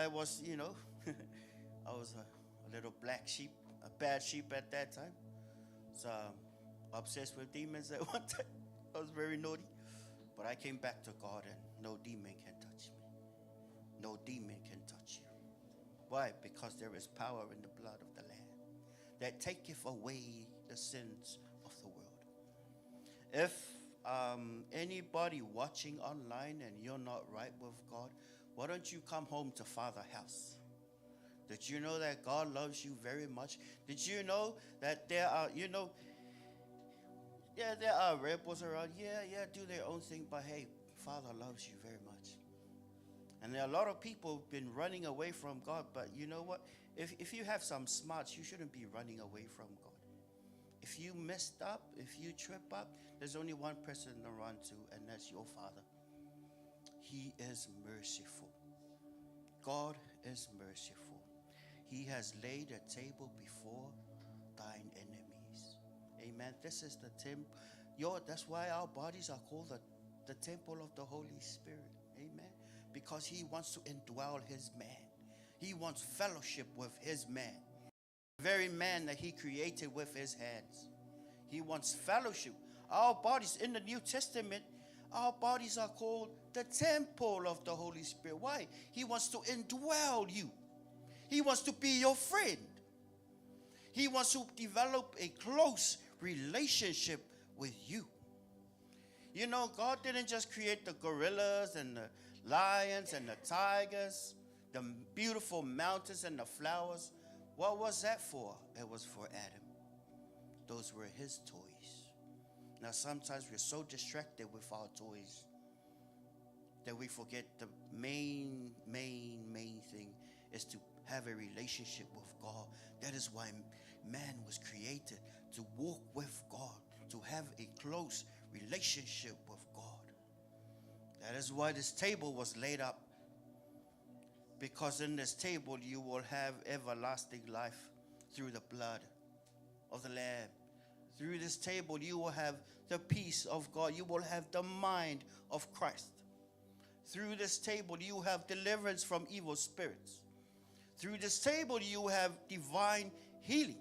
was, I was a little black sheep, a bad sheep at that time. So obsessed with demons at one time. I was very naughty. But I came back to God, and no demon can touch me. No demon can touch you. Why? Because there is power in the blood of the Lamb that taketh away the sins of the world. If anybody watching online and you're not right with God, why don't you come home to Father House? Did you know that God loves you very much? Did you know that there are, there are rebels around. Do their own thing, but hey, Father loves you very much. And there are a lot of people who've been running away from God, but you know what? If you have some smarts, you shouldn't be running away from God. If you messed up, if you trip up, there's only one person to run to, and that's your Father. He is merciful. God is merciful. He has laid a table before thine enemies. Amen. This is the temple. That's why our bodies are called the temple of the Holy Spirit. Amen. Because he wants to indwell his man. He wants fellowship with his man. The very man that he created with his hands. He wants fellowship. Our bodies in the New Testament, our bodies are called the temple of the Holy Spirit. Why? He wants to indwell you. He wants to be your friend. He wants to develop a close relationship with you. God didn't just create the gorillas and the lions and the tigers, the beautiful mountains and the flowers. What was that for? It was for Adam. Those were his toys. Now sometimes we're so distracted with our toys that we forget the main thing is to have a relationship with God. That is why man was created, to walk with God, to have a close relationship with God. That is why this table was laid up. Because in this table you will have everlasting life through the blood of the Lamb. Through this table you will have the peace of God. You will have the mind of Christ. Through this table you have deliverance from evil spirits. Through this table, you have divine healing.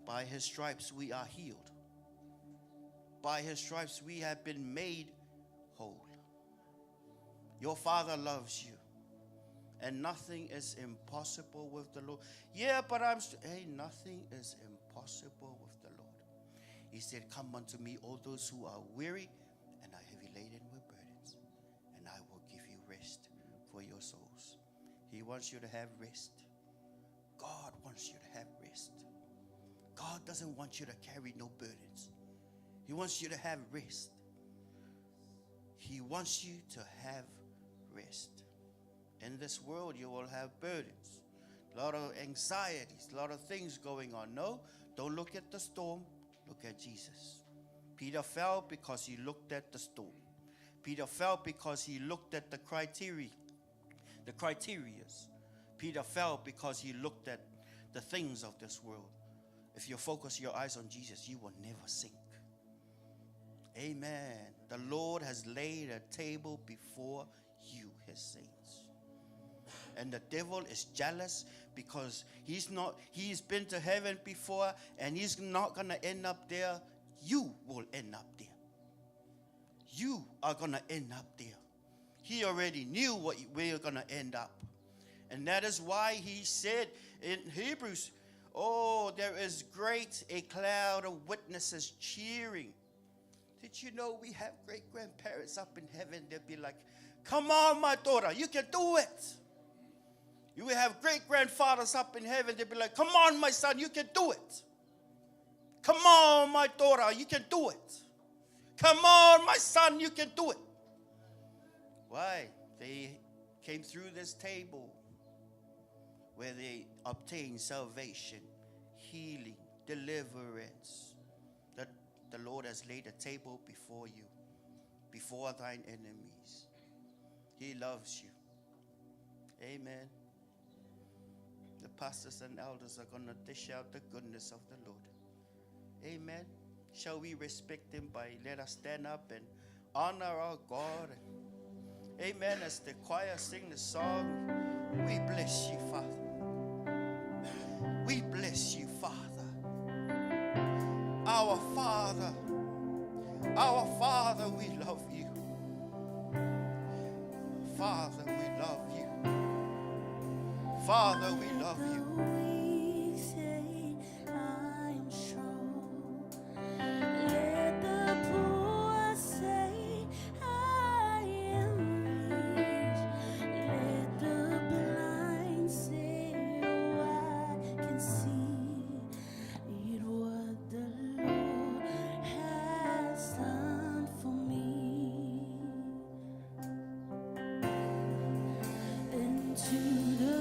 By his stripes, we are healed. By his stripes, we have been made whole. Your Father loves you. And nothing is impossible with the Lord. Yeah, but hey, nothing is impossible with the Lord. He said, come unto me, all those who are weary and are heavy laden with burdens, and I will give you rest for your souls. He wants you to have rest. God wants you to have rest. God doesn't want you to carry no burdens. He wants you to have rest. He wants you to have rest. In this world, you will have burdens, a lot of anxieties, a lot of things going on. No, don't look at the storm. Look at Jesus. Peter fell because he looked at the storm. Peter fell because he looked at the criterias. Peter fell because he looked at the things of this world. If you focus your eyes on Jesus, you will never sink. Amen. The Lord has laid a table before you, his saints. And the devil is jealous because he's been to heaven before, and he's not going to end up there. You will end up there. You are going to end up there. He already knew where you're going to end up. And that is why he said in Hebrews, oh, there is great a cloud of witnesses cheering. Did you know we have great-grandparents up in heaven? They'll be like, come on, my daughter, you can do it. You will have great-grandfathers up in heaven. They'll be like, come on, my son, you can do it. Come on, my daughter, you can do it. Come on, my son, you can do it. Why? They came through this table where they obtained salvation, healing, deliverance. That the Lord has laid a table before you, before thine enemies. He loves you. Amen. The pastors and elders are going to dish out the goodness of the Lord. Amen. Shall we respect him let us stand up and honor our God. Amen. As the choir sing the song, we bless you, Father. We bless you, Father. Our Father, we love you. Father, we love you. Father, we love you. We say, I am strong. Let the poor say, I am rich. Let the blind say, oh, I can see it what the Lord has done for me. Into the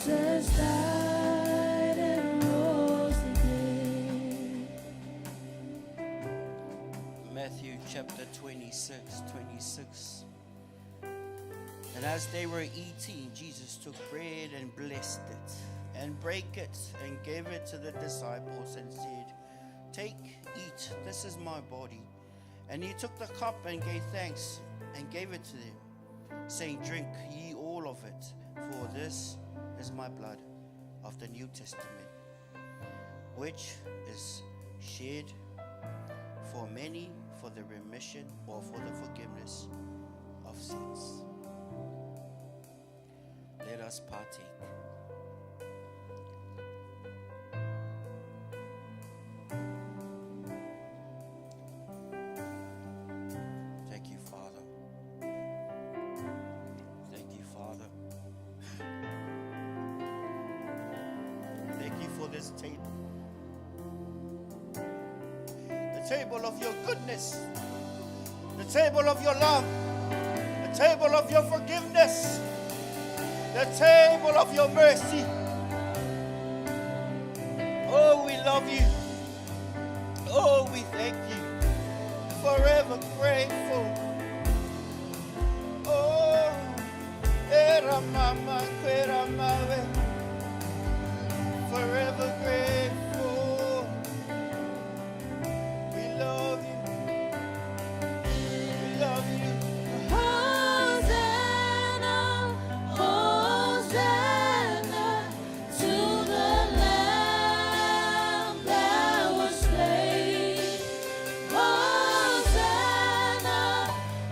Jesus died and rose again. Matthew chapter 26. And as they were eating, Jesus took bread and blessed it, and brake it, and gave it to the disciples, and said, "Take, eat, this is my body." And he took the cup and gave thanks, and gave it to them, saying, "Drink ye all of it, for this is my blood of the New Testament, which is shed for many for the remission or for the forgiveness of sins." Let us partake. Thank you, Father. Thank you, Father. Thank you for this table. The table of your goodness. The table of your love. The table of your forgiveness. The table of your mercy. Oh, we love you. Oh, we thank you. Forever grateful. Oh, era mama, era mave. Forever grateful. We love you. We love you. Hosanna, Hosanna to the Lamb that was slain. Hosanna,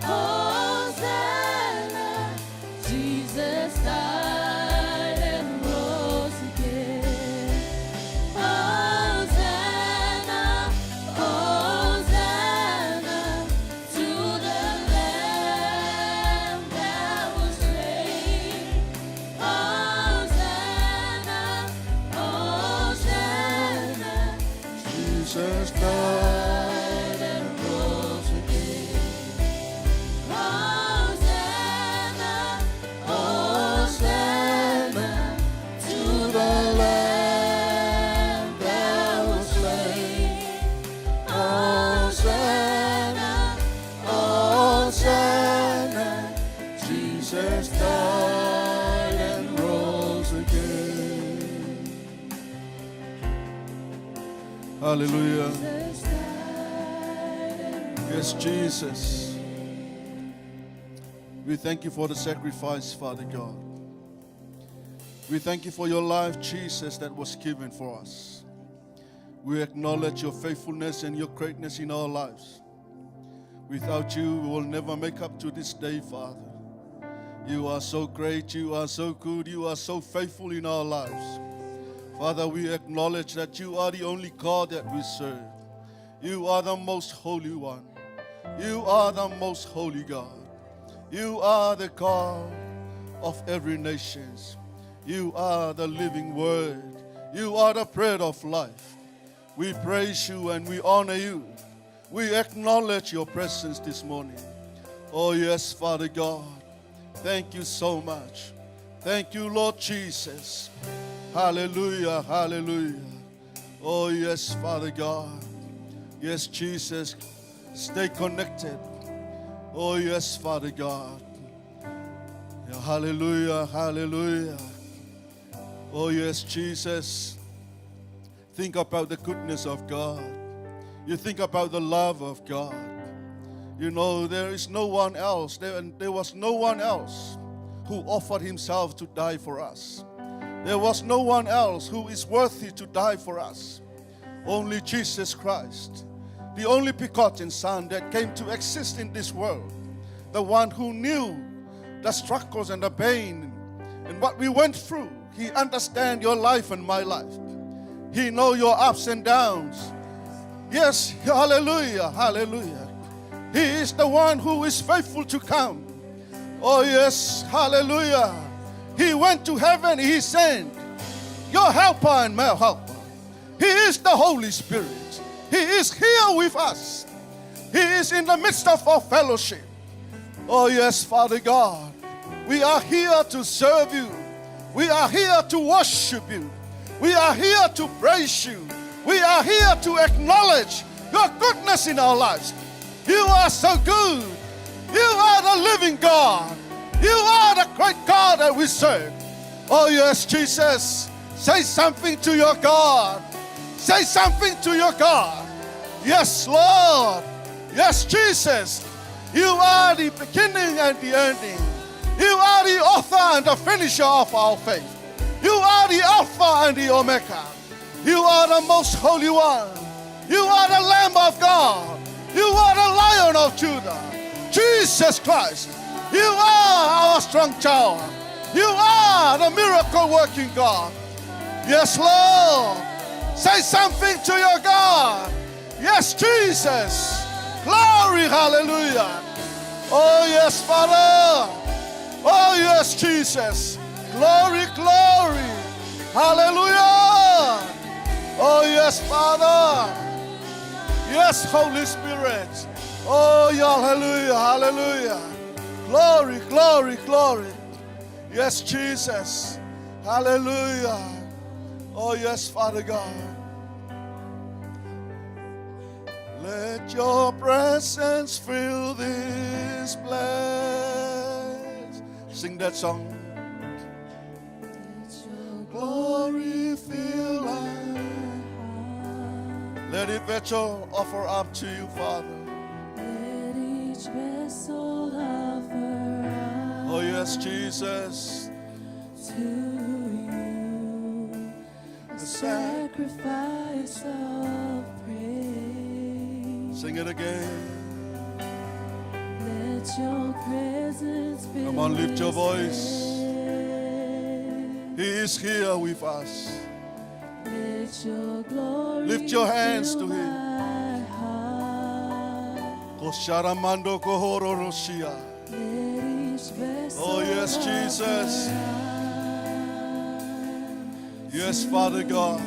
Hosanna, Jesus died and rose again. Hosanna, Hosanna to the Lamb that was slain. Hosanna, Hosanna, Jesus died and rose again. Hosanna, Hosanna to the Lamb that was slain. Hosanna, Hosanna, Jesus died and rose again. Hallelujah. Jesus died and Yes, Jesus. We thank you for the sacrifice, Father God. We thank you for your life, Jesus, that was given for us. We acknowledge your faithfulness and your greatness in our lives. Without you, we will never make up to this day, Father. You are so great, you are so good, you are so faithful in our lives. Father, we acknowledge that you are the only God that we serve. You are the most holy one. You are the most holy God. You are the God of every nation. You are the living word. You are the bread of life. We praise you and we honor you. We acknowledge your presence this morning. Oh yes, Father God. Thank you so much. Thank you, Lord Jesus. Hallelujah, hallelujah. Oh yes, Father God. Yes, Jesus. Stay connected. Oh yes, Father God. Yeah, hallelujah, hallelujah. Oh yes, Jesus. Think about the goodness of God. You think about the love of God. You know, there is no one else. There was no one else who offered himself to die for us. There was no one else who is worthy to die for us. Only Jesus Christ, the only begotten Son that came to exist in this world. The one who knew the struggles and the pain and what we went through. He understands your life and my life. He knows your ups and downs. Yes, hallelujah, hallelujah. He is the one who is faithful to come. Oh yes, hallelujah. He went to heaven, he sent your helper and my helper. He is the Holy Spirit. He is here with us. He is in the midst of our fellowship. Oh yes, Father God. We are here to serve you. We are here to worship you. We are here to praise you. We are here to acknowledge your goodness in our lives. You are so good. You are the living God. You are the great God that we serve. Oh yes, Jesus. Say something to your God. Say something to your God. Yes, Lord. Yes, Jesus. You are the beginning and the ending. You are the author and the finisher of our faith. You are the Alpha and the Omega. You are the most holy one. You are the Lamb of God. You are the Lion of Judah. Jesus Christ. You are our strong tower. You are the miracle working God. Yes, Lord. Say something to your God. Yes, Jesus. Glory, hallelujah. Oh, yes, Father. Oh, yes, Jesus. Glory, glory. Hallelujah. Oh, yes, Father. Yes, Holy Spirit. Oh, yeah, hallelujah, hallelujah. Glory, glory, glory. Yes, Jesus. Hallelujah. Oh, yes, Father God. Let your presence fill this place. Sing that song. Let your Glory fill us. Let each vessel offer up to you, Father. Let each vessel offer up Oh, yes, Jesus. to you a sacrifice of praise. Sing it again. Let your presence fill Come on, lift your this voice. place. He is here with us. Let your glory Lift your hands fill to Him. my heart. Kosharamando kohororoshia. Let each vessel Oh, yes, Jesus. offer Yes, Father God.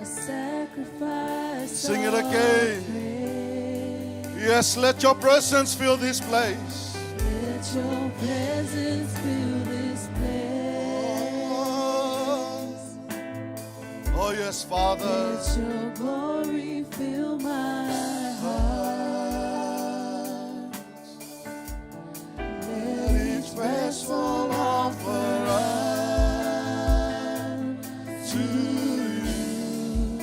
a sacrifice Sing it of again. praise. Yes, let your presence fill this place. Let your presence fill this place. Oh, yes, Father. Let your glory fill my heart. Let each vessel offer up to you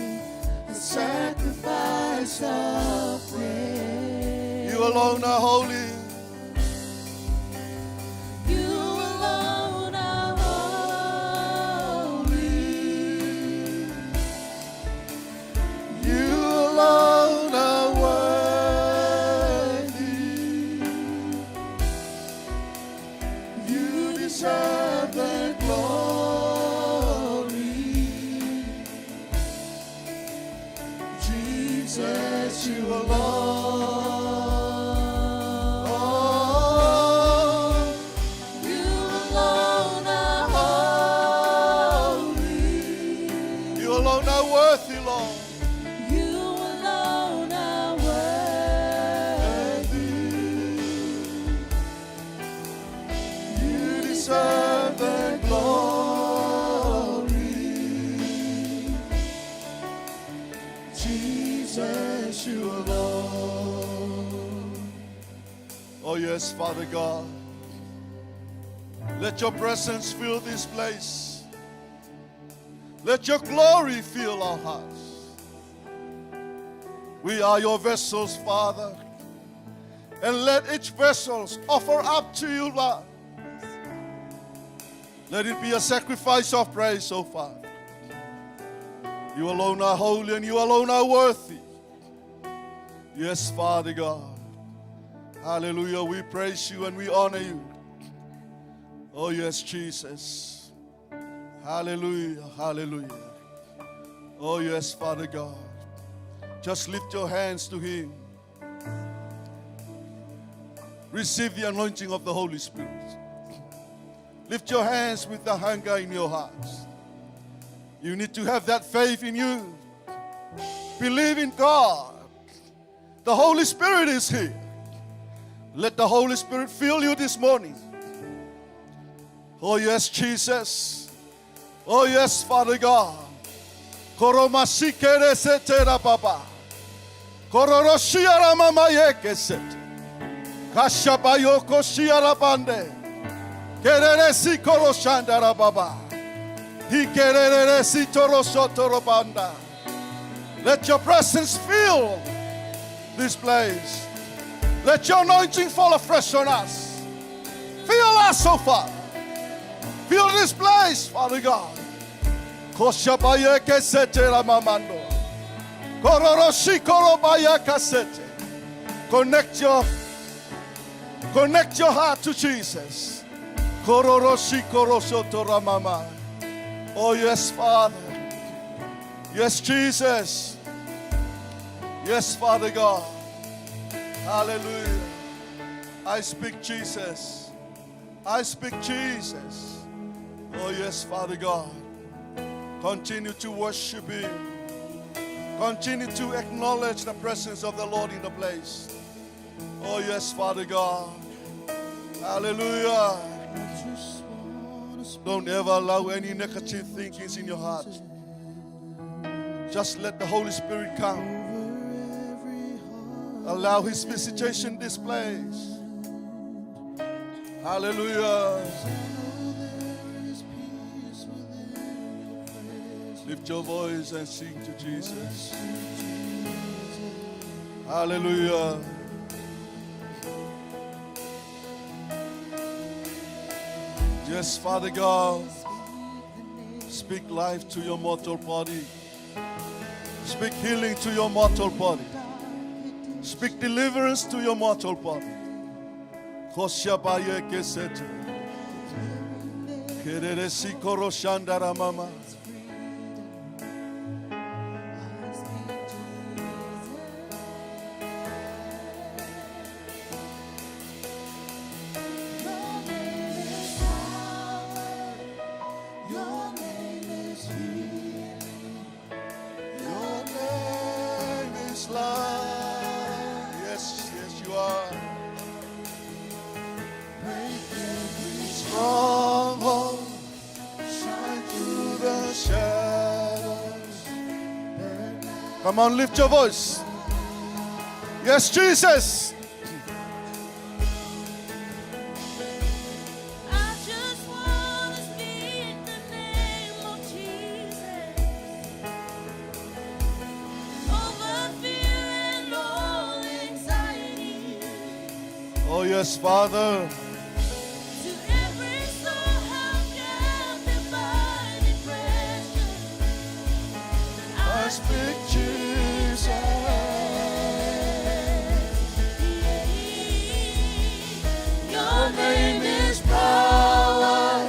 a sacrifice of praise. You alone are holy. You alone are holy. You alone are worthy. You deserve the glory. Jesus, you alone. You alone are holy. You alone are worthy, Lord. You alone are worthy. You deserve the glory. Jesus, you alone. Oh, yes, Father God. Let your presence fill this place. Let your glory fill our hearts. We are your vessels, Father. And let each vessel offer up to you, Lord. Let it be a sacrifice of praise, oh Father. You alone are holy and you alone are worthy. Yes, Father God. Hallelujah. We praise you and we honor you. Oh, yes, Jesus. Hallelujah. Hallelujah. Oh, yes, Father God. Just lift your hands to Him. Receive the anointing of the Holy Spirit. Lift your hands with the hunger in your hearts. You need to have that faith in you. Believe in God. The Holy Spirit is here. Let the Holy Spirit fill you this morning. Oh, yes, Jesus. Oh, yes, Father God. Koromasikere setera baba. Kororoshiara mama yekeset. Kashabayoko shiara bande. Kereresi koroshandara baba. Hikereresi torosotoro banda. Let your presence fill this place. Let your anointing fall afresh on us. Fill us, oh Father. Fill this place, Father God. Koshabaya kesete ramamando. Kororoshi korobaya kasete. Connect your heart to Jesus. Kororoshi koroshoto ramama. Oh yes, Father. Yes, Jesus. Yes, Father God. Hallelujah. I speak Jesus. I speak Jesus. Oh yes, Father God. Continue to worship Him. Continue to acknowledge the presence of the Lord in the place. Oh yes, Father God. Hallelujah. Don't ever allow any negative thinkings in your heart. Just let the Holy Spirit come. Allow His visitation in this place. Hallelujah. Lift your voice and sing to Jesus. Hallelujah. Yes, Father God, speak life to your mortal body. Speak healing to your mortal body. Speak deliverance to your mortal body. Koshabaye kesete. Kereresi koroshandara mama. Your name is life. Yes, yes, you are. Break every stronghold, shine through the shadows. Come on, lift your voice. Yes, Jesus. I just wanna speak the name of Jesus over fear and all anxiety. Oh, yes, Father. To every soul held captive by depression, I speak Jesus. Your name is power.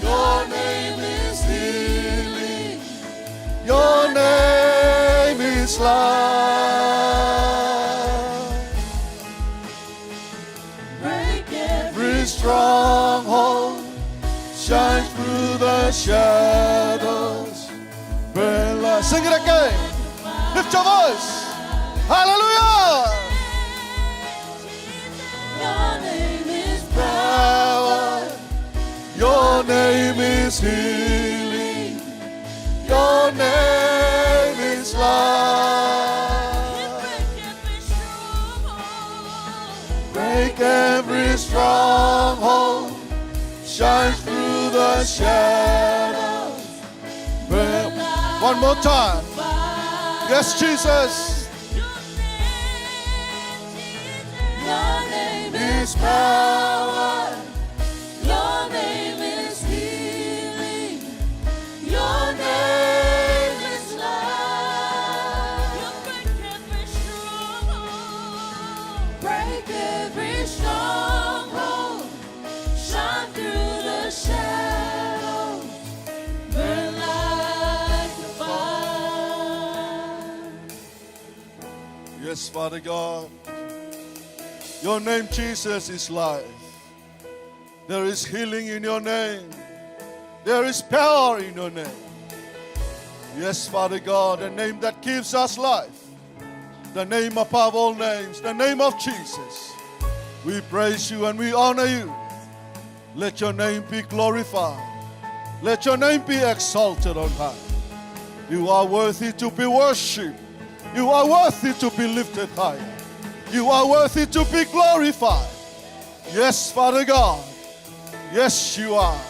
Your name is healing. Your name is life. Break every Every stronghold shines through the shadows. Burn light. Sing it again. Lift your voice. Hallelujah. Your name is Power. Your name is healing. Your name is life. Break every stronghold. Shines through the shadows. Burn. One more time. Yes, Jesus. Your name Is power. Your name is healing. Your name is life. You break every stronghold. Break every stronghold. Shine through the shadows. Burn like a fire. Yes, Father God. Your name, Jesus, is life. There is healing in your name. There is power in your name. Yes, Father God, the name that gives us life. The name above all names, the name of Jesus. We praise you and we honor you. Let your name be glorified. Let your name be exalted on high. You are worthy to be worshipped. You are worthy to be lifted higher. You are worthy to be glorified. Yes, Father God. Yes, you are.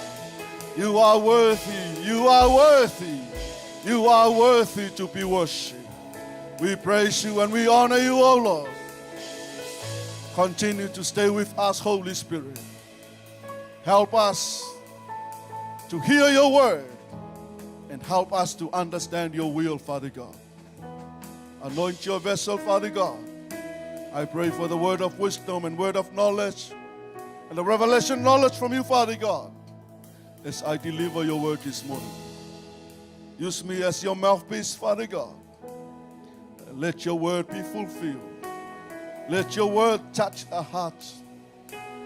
You are worthy. You are worthy. You are worthy to be worshipped. We praise you and we honor you, O Lord. Continue to stay with us, Holy Spirit. Help us to hear your word and help us to understand your will, Father God. Anoint your vessel, Father God. I pray for the word of wisdom and word of knowledge and the revelation knowledge from you, Father God, as I deliver your word this morning. Use me as your mouthpiece, Father God. And let your word be fulfilled. Let your word touch a heart.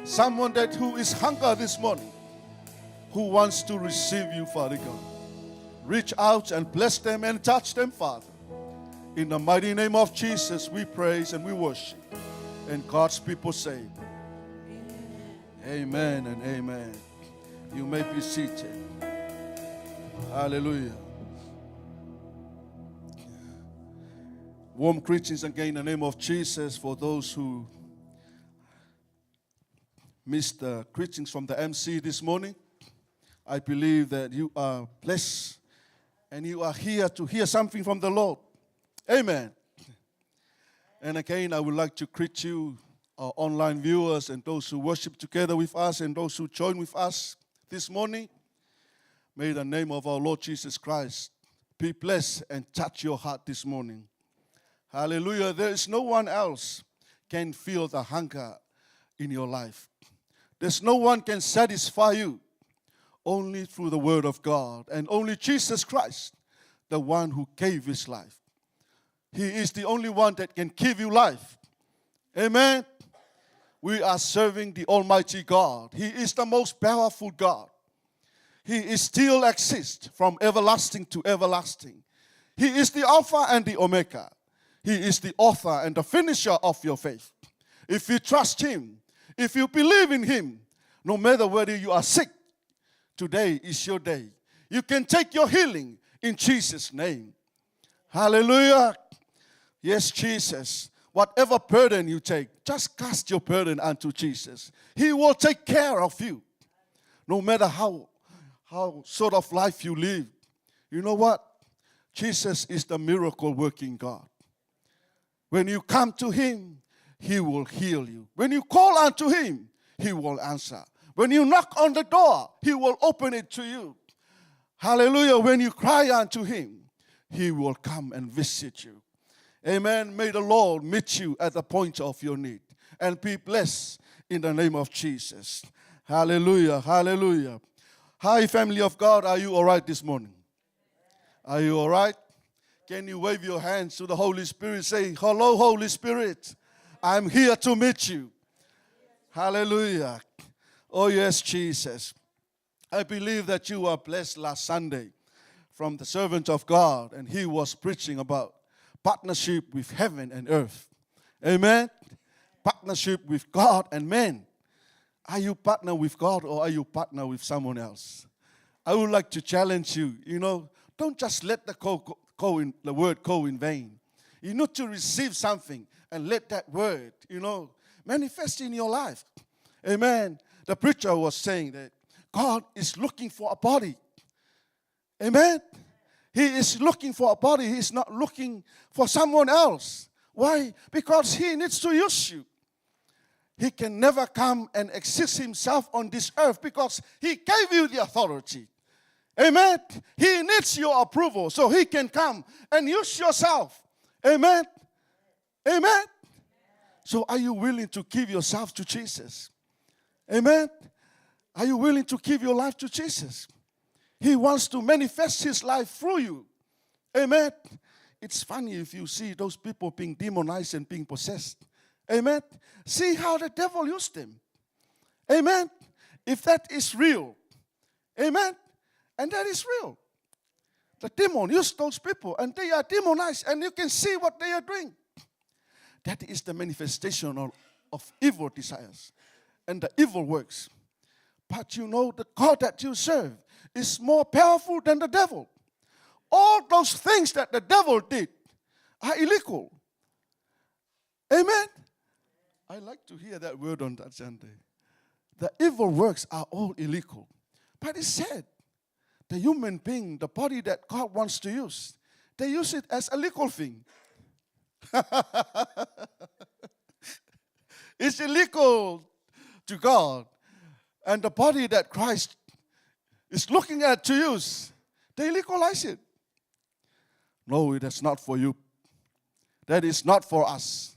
Someone who is hunger this morning, who wants to receive you, Father God. Reach out and bless them and touch them, Father. In the mighty name of Jesus, we praise and we worship. And God's people say, amen and amen. You may be seated. Hallelujah. Warm greetings again in the name of Jesus for those who missed the greetings from the MC this morning. I believe that you are blessed and you are here to hear something from the Lord. Amen. And again, I would like to greet you, our online viewers, and those who worship together with us, and those who join with us this morning. May the name of our Lord Jesus Christ be blessed and touch your heart this morning. Hallelujah. There is no one else can feel the hunger in your life. There's no one can satisfy you. Only through the word of God, and only Jesus Christ, the one who gave his life. He is the only one that can give you life. Amen. We are serving the Almighty God. He is the most powerful God. He is still exists from everlasting to everlasting. He is the Alpha and the Omega. He is the author and the finisher of your faith. If you trust him, if you believe in him, no matter whether you are sick, today is your day. You can take your healing in Jesus' name. Hallelujah. Yes, Jesus. Whatever burden you take, just cast your burden unto Jesus. He will take care of you. No matter how sort of life you live. You know what? Jesus is the miracle working God. When you come to him, he will heal you. When you call unto him, he will answer. When you knock on the door, he will open it to you. Hallelujah. When you cry unto him, he will come and visit you. Amen. May the Lord meet you at the point of your need. And be blessed in the name of Jesus. Hallelujah. Hallelujah. Hi, family of God. Are you all right this morning? Are you all right? Can you wave your hands to the Holy Spirit? Say, hello, Holy Spirit. I'm here to meet you. Hallelujah. Oh, yes, Jesus. I believe that you were blessed last Sunday from the servant of God, and he was preaching about partnership with heaven and earth. Amen? Partnership with God and man. Are you partner with God or are you partner with someone else? I would like to challenge you, don't just let the word go in vain. You need to receive something and let that word, manifest in your life. Amen. The preacher was saying that God is looking for a body. Amen. He is looking for a body. He is not looking for someone else. Why? Because he needs to use you. He can never come and exist himself on this earth because he gave you the authority. Amen. He needs your approval so he can come and use yourself. Amen. Amen. So are you willing to give yourself to Jesus? Amen. Are you willing to give your life to Jesus? He wants to manifest his life through you. Amen. It's funny if you see those people being demonized and being possessed. Amen. See how the devil used them. Amen. If that is real. Amen. And that is real. The demon used those people and they are demonized and you can see what they are doing. That is the manifestation of evil desires and the evil works. But you know the God that you serve is more powerful than the devil. All those things that the devil did are illegal. Amen? I like to hear that word on that Sunday. The evil works are all illegal. But it said, the human being, the body that God wants to use, they use it as a legal thing. It's illegal to God. And the body that Christ is looking at to use, they legalize it. No, that's not for you. That is not for us.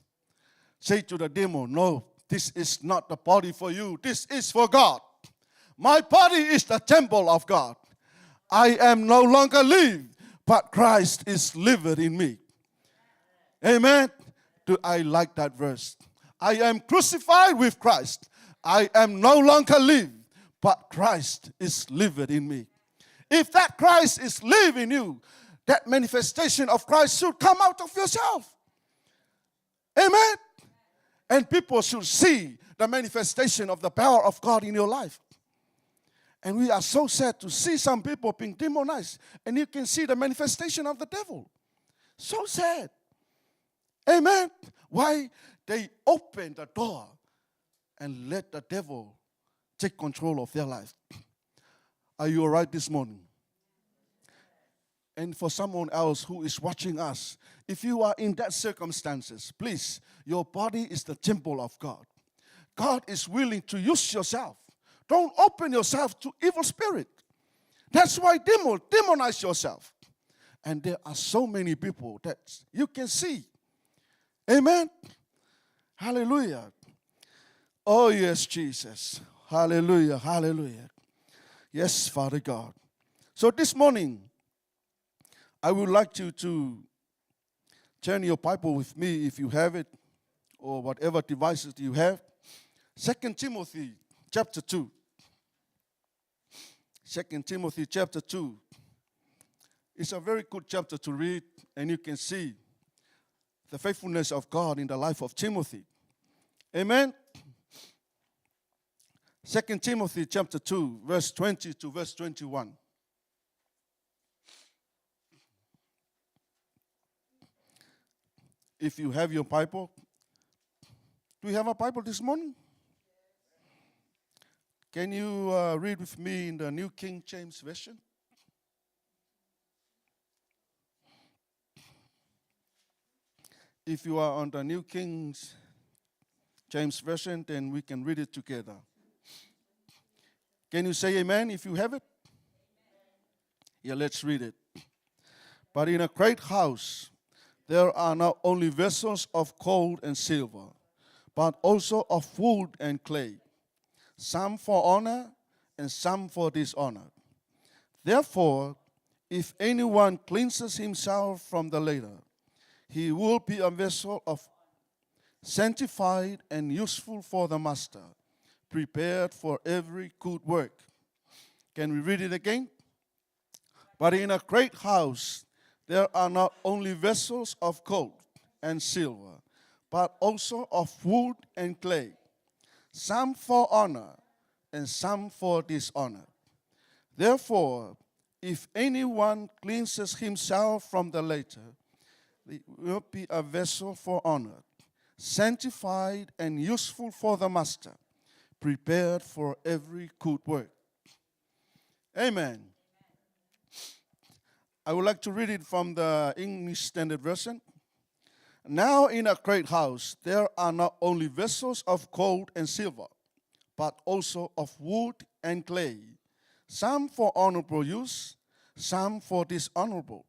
Say to the demon, no, this is not the body for you. This is for God. My body is the temple of God. I am no longer live, but Christ is living in me. Amen. Do I like that verse? I am crucified with Christ. I am no longer live, but Christ is living in me. If that Christ is living in you, that manifestation of Christ should come out of yourself. Amen. And people should see the manifestation of the power of God in your life. And we are so sad to see some people being demonized, and you can see the manifestation of the devil. So sad. Amen. Why? They open the door and let the devil take control of their life. Are you all right this morning? And for someone else who is watching us, if you are in that circumstances, please, your body is the temple of God. God is willing to use yourself. Don't open yourself to evil spirit. That's why demonize yourself. And there are so many people that you can see. Amen. Hallelujah. Oh, yes, Jesus. Hallelujah. Hallelujah. Yes, Father God. So this morning, I would like you to turn your Bible with me if you have it, or whatever devices you have. 2 Timothy chapter 2. 2 Timothy chapter 2. It's a very good chapter to read, and you can see the faithfulness of God in the life of Timothy. Amen. 2 Timothy chapter 2, verse 20 to verse 21. If you have your Bible, do you have a Bible this morning? Can you read with me in the New King James Version? If you are on the New King James Version, then we can read it together. Can you say amen if you have it? Yeah, let's read it. But in a great house, there are not only vessels of gold and silver, but also of wood and clay, some for honor and some for dishonor. Therefore, if anyone cleanses himself from the latter, he will be a vessel of sanctified and useful for the master, prepared for every good work. Can we read it again? But in a great house, there are not only vessels of gold and silver, but also of wood and clay, some for honor and some for dishonor. Therefore, if anyone cleanses himself from the latter, he will be a vessel for honor, sanctified and useful for the master, prepared for every good work. Amen. I would like to read it from the English Standard Version. Now in a great house, there are not only vessels of gold and silver, but also of wood and clay, some for honorable use, some for dishonorable.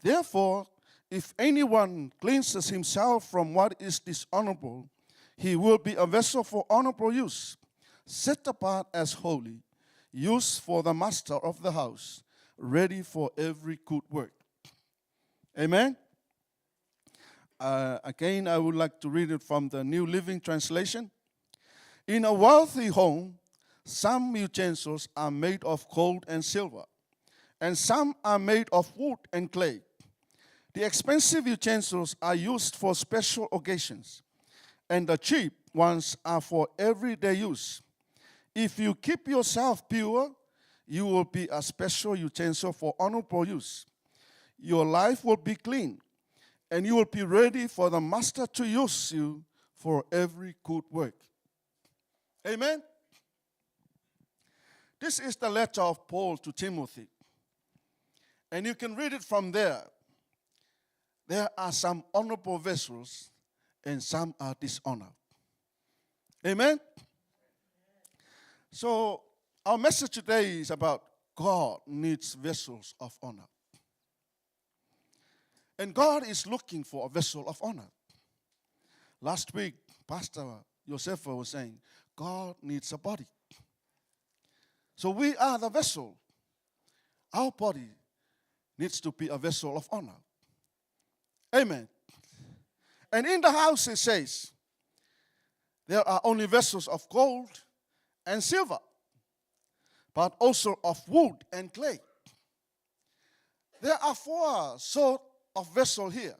Therefore, if anyone cleanses himself from what is dishonorable, he will be a vessel for honorable use, set apart as holy, used for the master of the house, ready for every good work. Amen. Again, I would like to read it from the New Living Translation. In a wealthy home, some utensils are made of gold and silver, and some are made of wood and clay. The expensive utensils are used for special occasions, and the cheap ones are for everyday use. if you keep yourself pure, you will be a special utensil for honorable use. Your life will be clean, and you will be ready for the master to use you for every good work. Amen? This is the letter of Paul to Timothy. And you can read it from there. There are some honorable vessels and some are dishonored. Amen? So our message today is about God needs vessels of honor. And God is looking for a vessel of honor. Last week, Pastor Josefa was saying, God needs a body. So we are the vessel. Our body needs to be a vessel of honor. Amen. And in the house it says, there are only vessels of gold and silver, but also of wood and clay. There are 4 sorts of vessels here.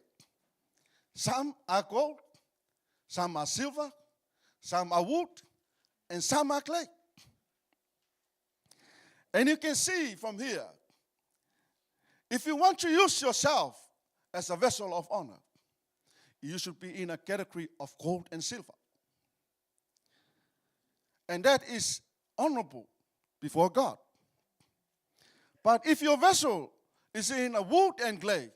Some are gold, some are silver, some are wood, and some are clay. And you can see from here, if you want to use yourself as a vessel of honor, you should be in a category of gold and silver. And that is honorable before God. But if your vessel is in a wood and clay,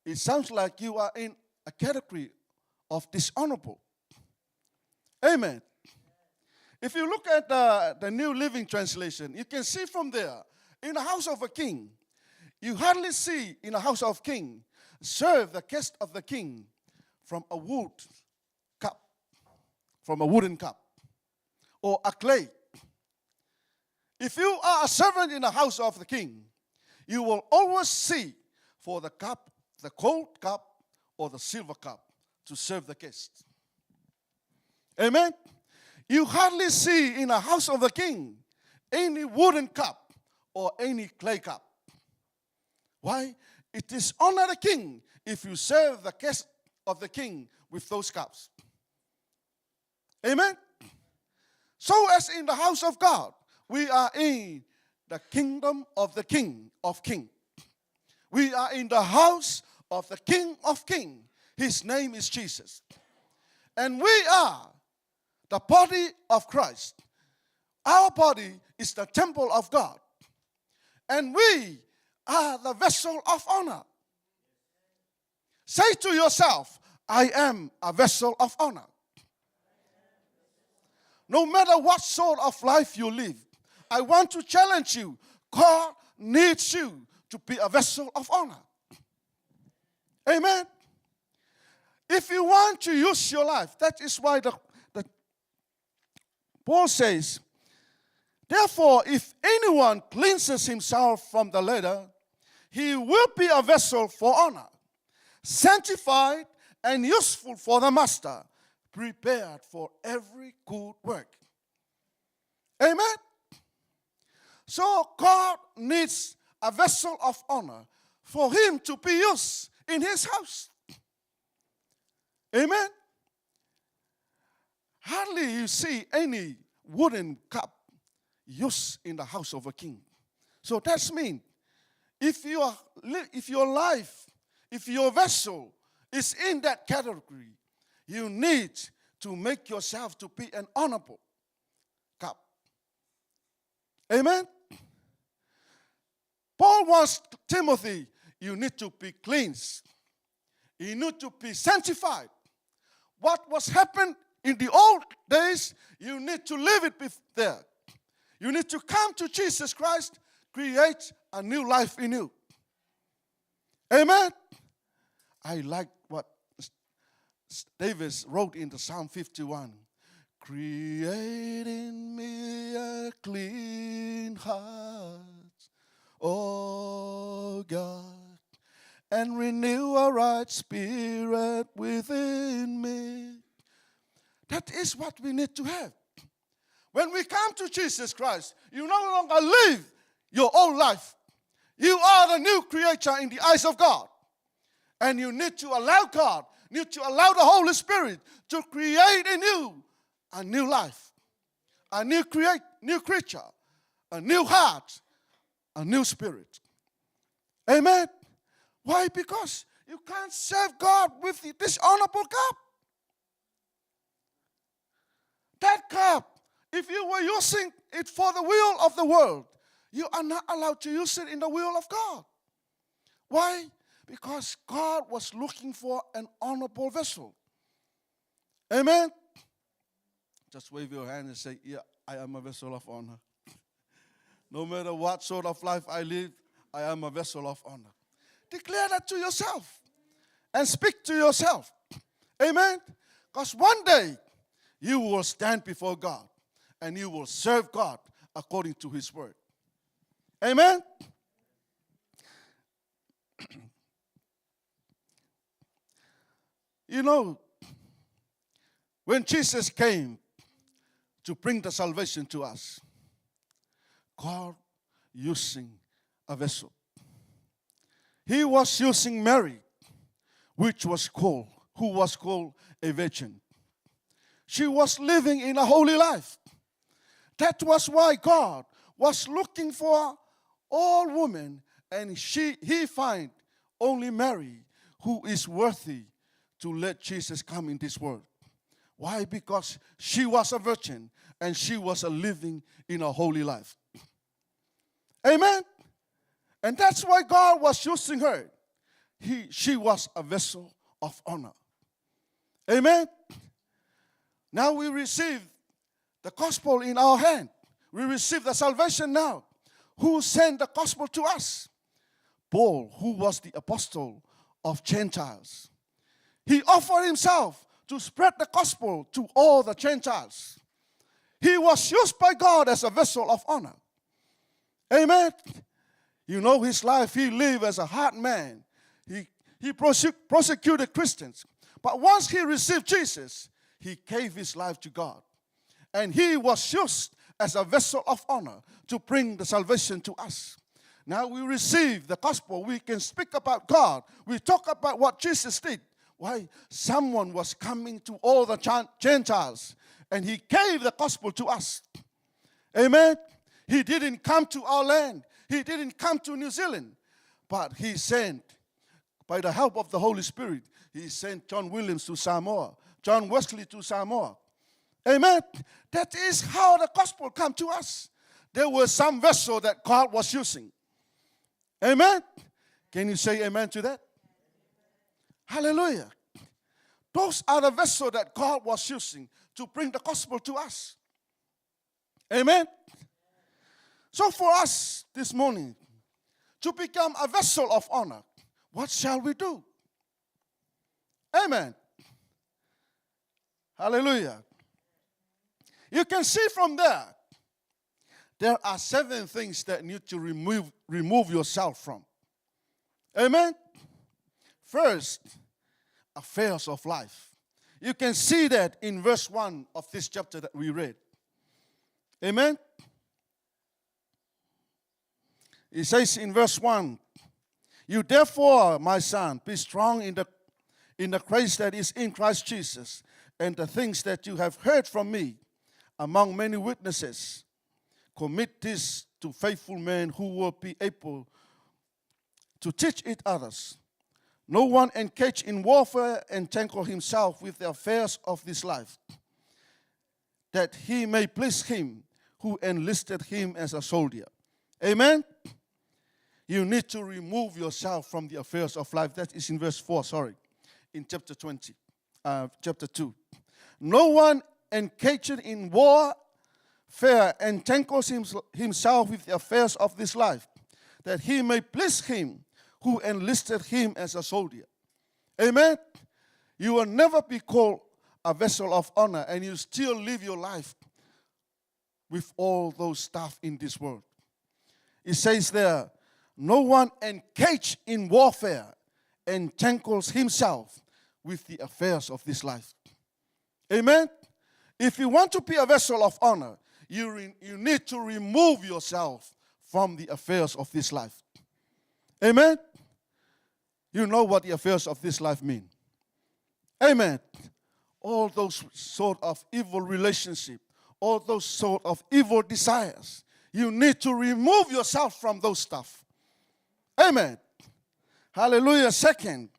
it sounds like you are in a category of dishonorable. Amen. If you look at the New Living Translation, you can see from there, in the house of a king, you hardly see in a house of king serve the guest of the king from a wood cup, from a wooden cup, or a clay. If you are a servant in the house of the king, you will always see for the cup, the gold cup, or the silver cup to serve the guest. Amen? You hardly see in a house of the king any wooden cup or any clay cup. Why? It is honor the king if you serve the guest of the king with those cups. Amen? So as in the house of God, we are in the kingdom of the King of Kings. We are in the house of the King of Kings. His name is Jesus. And we are the body of Christ. Our body is the temple of God. And we are the vessel of honor. Say to yourself, I am a vessel of honor. No matter what sort of life you live, I want to challenge you. God needs you to be a vessel of honor. Amen. If you want to use your life, that is why the Paul says, therefore, if anyone cleanses himself from the letter, he will be a vessel for honor, sanctified and useful for the master, prepared for every good work. Amen. So God needs a vessel of honor for him to be used in his house. Amen. Hardly you see any wooden cup used in the house of a king. So that means if your life, if your vessel is in that category, you need to make yourself to be an honorable cup. Amen. Paul wants Timothy, you need to be cleansed. You need to be sanctified. What was happened in the old days, you need to live it there. You need to come to Jesus Christ, create a new life in you. Amen. I like what David wrote in the Psalm 51. Create in me a clean heart, O God, and renew a right spirit within me. That is what we need to have. When we come to Jesus Christ, you no longer live your old life. You are the new creature in the eyes of God. And you need to allow God, need to allow the Holy Spirit to create in you a new life, a new creature, a new heart, a new spirit. Amen. Why? Because you can't serve God with the dishonorable cup. That cup, if you were using it for the will of the world, you are not allowed to use it in the will of God. Why? Because God was looking for an honorable vessel. Amen. Just wave your hand and say, yeah, I am a vessel of honor. No matter what sort of life I live, I am a vessel of honor. Declare that to yourself and speak to yourself. Amen. Because one day you will stand before God and you will serve God according to His word. Amen. You know, when Jesus came to bring the salvation to us, God using a vessel. He was using Mary, who was called a virgin. She was living in a holy life. That was why God was looking for all women, and he find only Mary who is worthy to let Jesus come in this world. Why? Because she was a virgin and she was living in a holy life. Amen. And that's why God was using her. She was a vessel of honor. Amen. Now we receive the gospel in our hand. We receive the salvation now. Who sent the gospel to us? Paul, who was the apostle of Gentiles. He offered himself to spread the gospel to all the Gentiles. He was used by God as a vessel of honor. Amen. You know his life, he lived as a hard man. He persecuted Christians. But once he received Jesus, he gave his life to God. And he was used as a vessel of honor to bring the salvation to us. Now we receive the gospel. We can speak about God. We talk about what Jesus did. Why? Someone was coming to all the Gentiles, and he gave the gospel to us. Amen. He didn't come to our land. He didn't come to New Zealand. But he sent, by the help of the Holy Spirit, he sent John Williams to Samoa, John Wesley to Samoa. Amen. That is how the gospel came to us. There was some vessel that God was using. Amen. Can you say amen to that? Hallelujah. Those are the vessels that God was using to bring the gospel to us. Amen. So for us this morning, to become a vessel of honor, what shall we do? Amen. Hallelujah. You can see from there are 7 things that need to remove yourself from. Amen. First, affairs of life. You can see that in verse 1 of this chapter that we read. Amen. It says in verse 1, you therefore, my son, be strong in the grace that is in Christ Jesus, and the things that you have heard from me among many witnesses. Commit this to faithful men who will be able to teach it others. No one engaged in warfare entangle himself with the affairs of this life, that he may please him who enlisted him as a soldier. Amen? You need to remove yourself from the affairs of life. That is in verse 4, in chapter 2. No one engaged in warfare entangles himself with the affairs of this life, that he may please him who enlisted him as a soldier. Amen? You will never be called a vessel of honor, and you still live your life with all those stuff in this world. It says there, no one engaged in warfare entangles himself with the affairs of this life. Amen? If you want to be a vessel of honor, you need to remove yourself from the affairs of this life. Amen? You know what the affairs of this life mean. Amen? All those sort of evil relationship, all those sort of evil desires. You need to remove yourself from those stuff. Amen. Hallelujah. Second,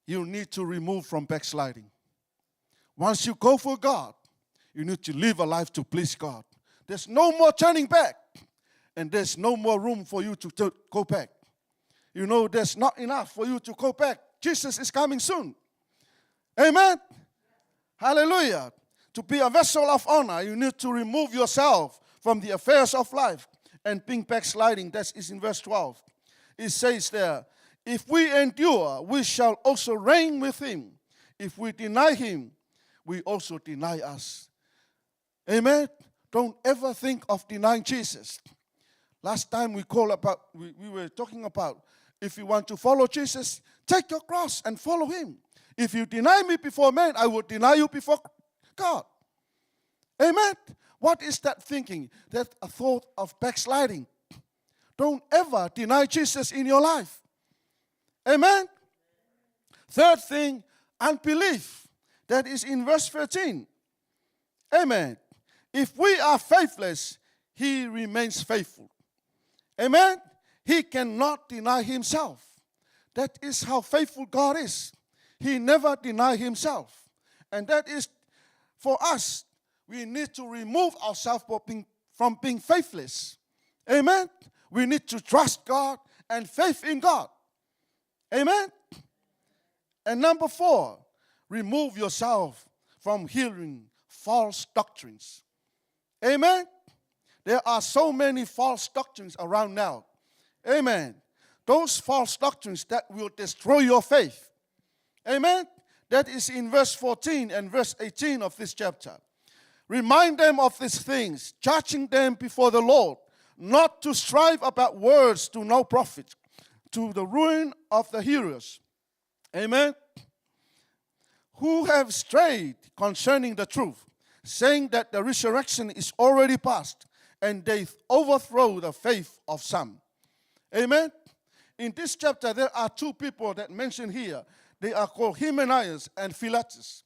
you need to remove from backsliding. Once you go for God, you need to live a life to please God. There's no more turning back. And there's no more room for you to go back. You know, there's not enough for you to go back. Jesus is coming soon. Amen. Hallelujah. To be a vessel of honor, you need to remove yourself from the affairs of life and being backsliding. That is in verse 12. It says there, if we endure, we shall also reign with him. If we deny him, we also deny us. Amen. Don't ever think of denying Jesus. Last time we were talking about, if you want to follow Jesus, take your cross and follow him. If you deny me before men, I will deny you before God. Amen. What is that thinking? That a thought of backsliding. Don't ever deny Jesus in your life. Amen. Third thing, unbelief. That is in verse 13. Amen. If we are faithless, he remains faithful. Amen. He cannot deny himself. That is how faithful God is. He never denies himself. And that is for us. We need to remove ourselves from being faithless. Amen. We need to trust God and faith in God. Amen. And number 4, remove yourself from hearing false doctrines. Amen. There are so many false doctrines around now. Amen. Those false doctrines that will destroy your faith. Amen. That is in verse 14 and verse 18 of this chapter. Remind them of these things, charging them before the Lord, not to strive about words to no profit, to the ruin of the hearers. Amen. Who have strayed concerning the truth, saying that the resurrection is already past, and they overthrow the faith of some. Amen. In this chapter, there are 2 people that mentioned here. They are called Hymenaeus and Philetus.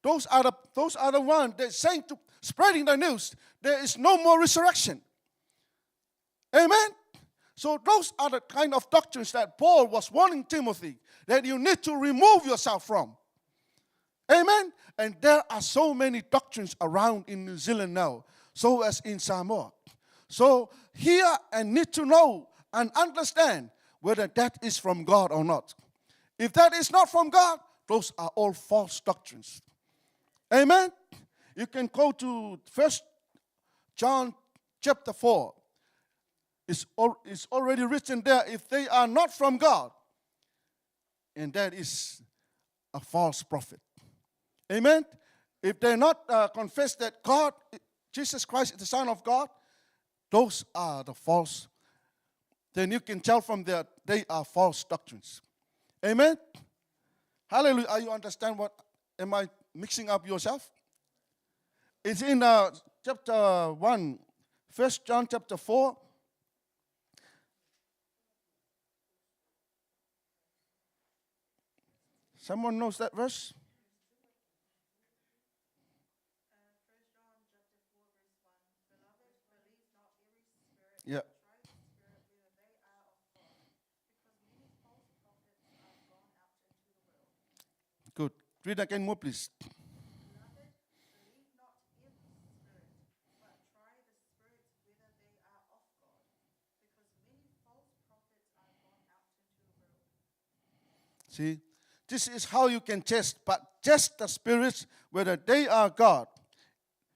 Those are the ones that saying to spreading the news, there is no more resurrection. Amen. So those are the kind of doctrines that Paul was warning Timothy that you need to remove yourself from. Amen. And there are so many doctrines around in New Zealand now, so as in Samoa. So hear and need to know and understand whether that is from God or not. If that is not from God, those are all false doctrines. Amen. You can go to 1 John chapter 4. It's already written there, if they are not from God, and that is a false prophet. Amen. If they not confess that God, Jesus Christ is the Son of God, those are the false. Then you can tell from there they are false doctrines. Amen. Hallelujah. Are you understand what? Am I mixing up yourself? It's in chapter 1, 1 John chapter 4. Someone knows that verse? Yeah. Good. Read again more, please. See, this is how you can test, but test the spirits whether they are God.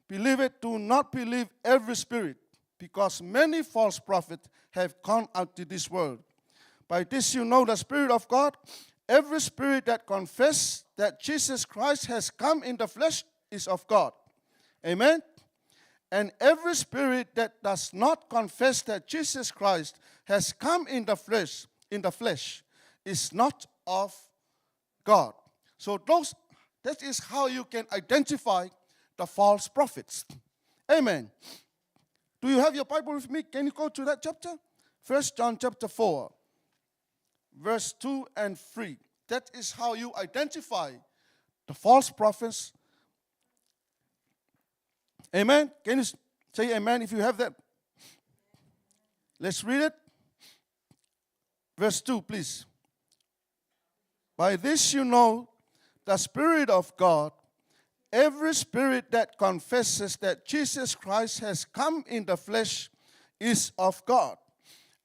Believe it, do not believe every spirit, because many false prophets have gone out to this world. By this you know the Spirit of God. Every spirit that confesses that Jesus Christ has come in the flesh is of God. Amen? And every spirit that does not confess that Jesus Christ has come in the flesh, is not of God. So that is how you can identify the false prophets. Amen. Do you have your Bible with me? Can you go to that chapter? 1 John chapter 4, verse 2 and 3. That is how you identify the false prophets. Amen. Can you say amen if you have that? Let's read it. Verse 2, please. By this you know the Spirit of God. Every spirit that confesses that Jesus Christ has come in the flesh is of God.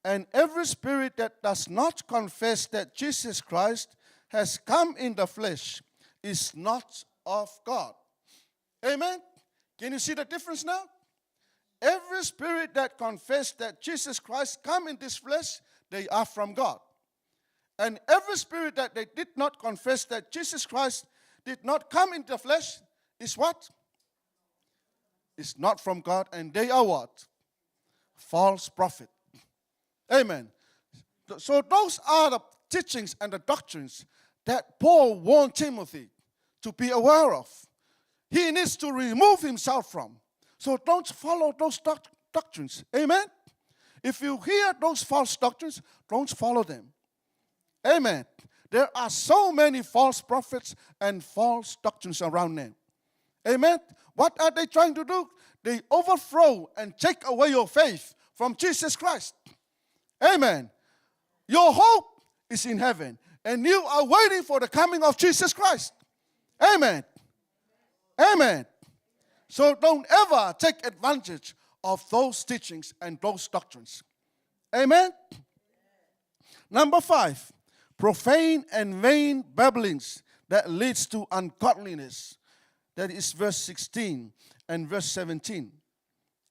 And every spirit that does not confess that Jesus Christ has come in the flesh is not of God. Amen? Can you see the difference now? Every spirit that confess that Jesus Christ come in this flesh, they are from God. And every spirit that they did not confess that Jesus Christ did not come in the flesh is what? Is not from God, and they are what? False prophet. Amen. So those are the teachings and the doctrines that Paul warned Timothy to be aware of. He needs to remove himself from. So don't follow those doctrines. Amen. If you hear those false doctrines, don't follow them. Amen. There are so many false prophets and false doctrines around them. Amen. What are they trying to do? They overthrow and take away your faith from Jesus Christ. Amen. Your hope is in heaven, and you are waiting for the coming of Jesus Christ. Amen. Amen. So don't ever take advantage of those teachings and those doctrines. Amen. Number 5, profane and vain babblings that leads to ungodliness. That is verse 16 and verse 17.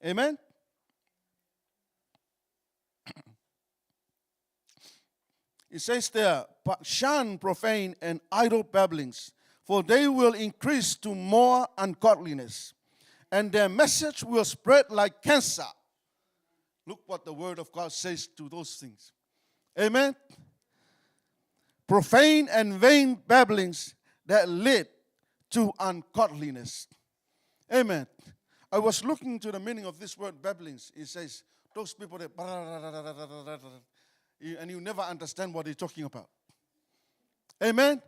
Amen. It says there, but shun profane and idle babblings, for they will increase to more ungodliness, and their message will spread like cancer. Look what the word of God says to those things. Amen. Profane and vain babblings that lead to ungodliness. Amen. I was looking to the meaning of this word babblings. It says, those people that and you never understand what they're talking about. Amen.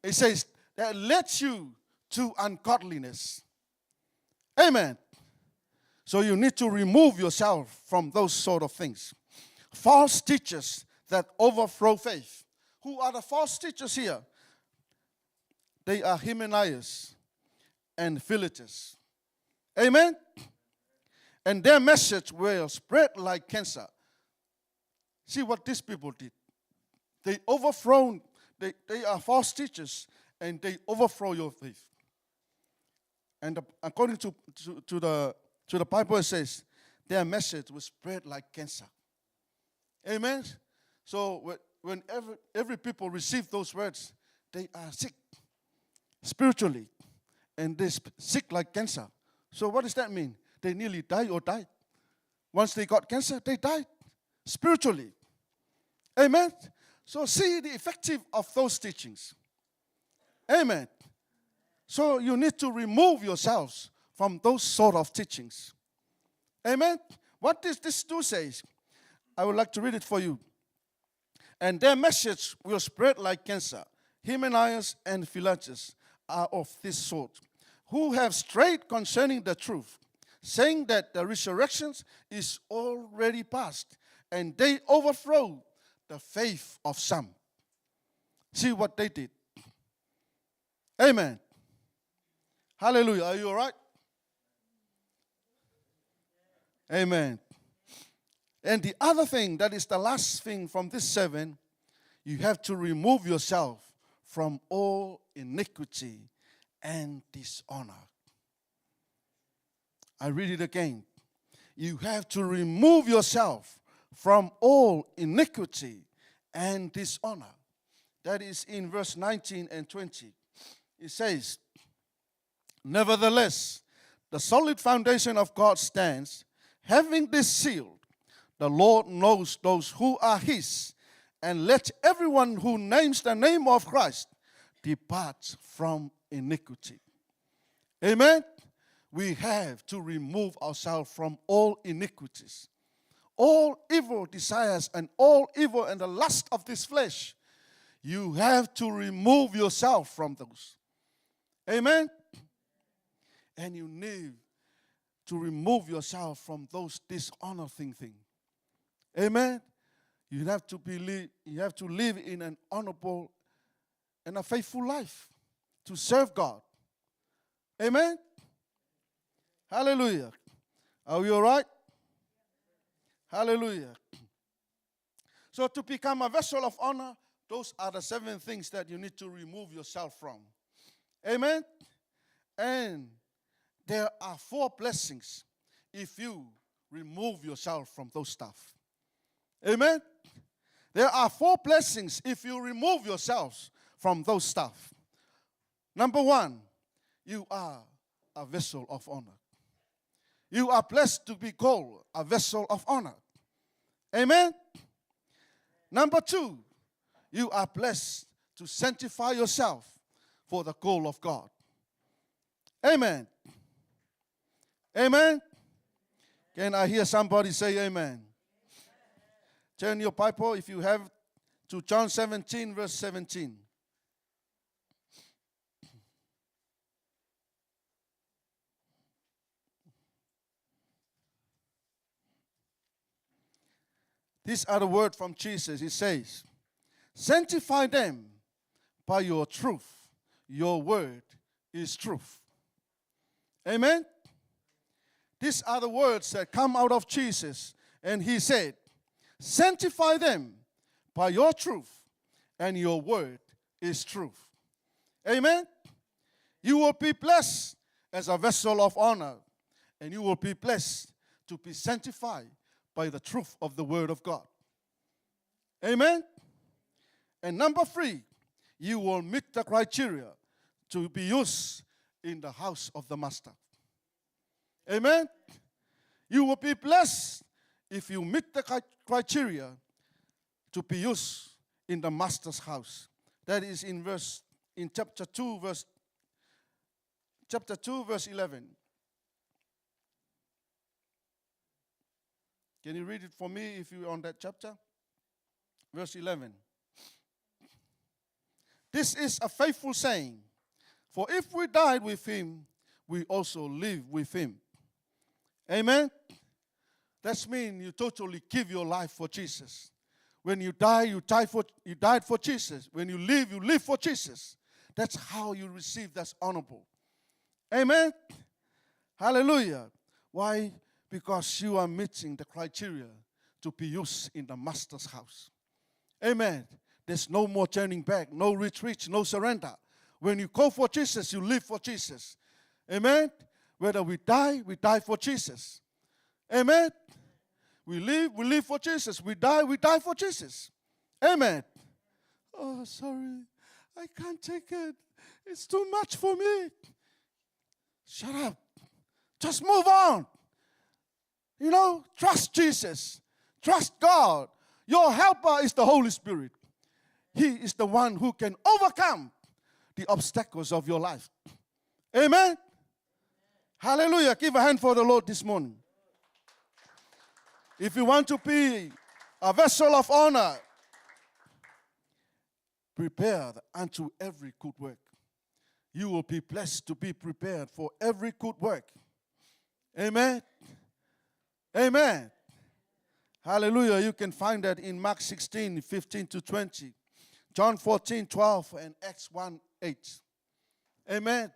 It says that leads you to ungodliness. Amen. So you need to remove yourself from those sort of things. False teachers that overthrow faith. Who are the false teachers here? They are Hymenaeus and Philetus. Amen. And their message will spread like cancer. See what these people did. They overthrown, they are false teachers, and they overthrow your faith. And according to the Bible, it says, their message will spread like cancer. Amen? So whenever every people receive those words, they are sick spiritually, and they're sick like cancer. So what does that mean? They nearly died or died. Once they got cancer, they died spiritually. Amen? So see the effective of those teachings. Amen. So you need to remove yourselves from those sort of teachings. Amen? What does this 2 says? I would like to read it for you. And their message will spread like cancer. Hymenaeus and Philetus are of this sort, who have strayed concerning the truth, saying that the resurrection is already past, and they overthrow the faith of some. See what they did. Amen. Hallelujah. Are you all right? Amen. And the other thing, that is the last thing from this 7, you have to remove yourself from all iniquity and dishonor. I read it again. You have to remove yourself from all iniquity and dishonor. That is in verse 19 and 20. It says, nevertheless, the solid foundation of God stands, having this seal, the Lord knows those who are his, and let everyone who names the name of Christ depart from iniquity. Amen? We have to remove ourselves from all iniquities, all evil desires, and all evil and the lust of this flesh. You have to remove yourself from those. Amen? And you need to remove yourself from those dishonoring things. Amen. You have to live in an honorable and a faithful life to serve God. Amen. Hallelujah. Are we all right? Hallelujah. So to become a vessel of honor, those are the 7 things that you need to remove yourself from. Amen. And there are 4 blessings if you remove yourself from those stuff. Amen. There are 4 blessings if you remove yourselves from those stuff. Number 1, you are a vessel of honor. You are blessed to be called a vessel of honor. Amen. Number 2, you are blessed to sanctify yourself for the call of God. Amen. Amen. Can I hear somebody say amen? Turn your Bible, if you have, to John 17, verse 17. These are the words from Jesus. He says, sanctify them by your truth. Your word is truth. Amen? These are the words that come out of Jesus. And he said, sanctify them by your truth, and your word is truth. Amen? You will be blessed as a vessel of honor, and you will be blessed to be sanctified by the truth of the word of God. Amen? And number 3, you will meet the criteria to be used in the house of the master. Amen? You will be blessed if you meet the criteria to be used in the master's house. That is in chapter 2, verse 11. Can you read it for me if you're on that chapter? Verse 11. This is a faithful saying, for if we died with him, we also live with him. Amen? That means you totally give your life for Jesus. When you die, you died for Jesus. When you live for Jesus. That's how you receive that's honorable. Amen? Hallelujah. Why? Because you are meeting the criteria to be used in the master's house. Amen. There's no more turning back, no retreat, no surrender. When you go for Jesus, you live for Jesus. Amen. Whether we die for Jesus. Amen. We live for Jesus. We die for Jesus. Amen. Oh, sorry. I can't take it. It's too much for me. Shut up. Just move on. You know, trust Jesus. Trust God. Your helper is the Holy Spirit. He is the one who can overcome the obstacles of your life. Amen. Hallelujah. Give a hand for the Lord this morning. If you want to be a vessel of honor, prepare unto every good work. You will be blessed to be prepared for every good work. Amen. Amen. Hallelujah. You can find that in Mark 16, 15 to 20. John 14, 12, and Acts 1, 8. Amen.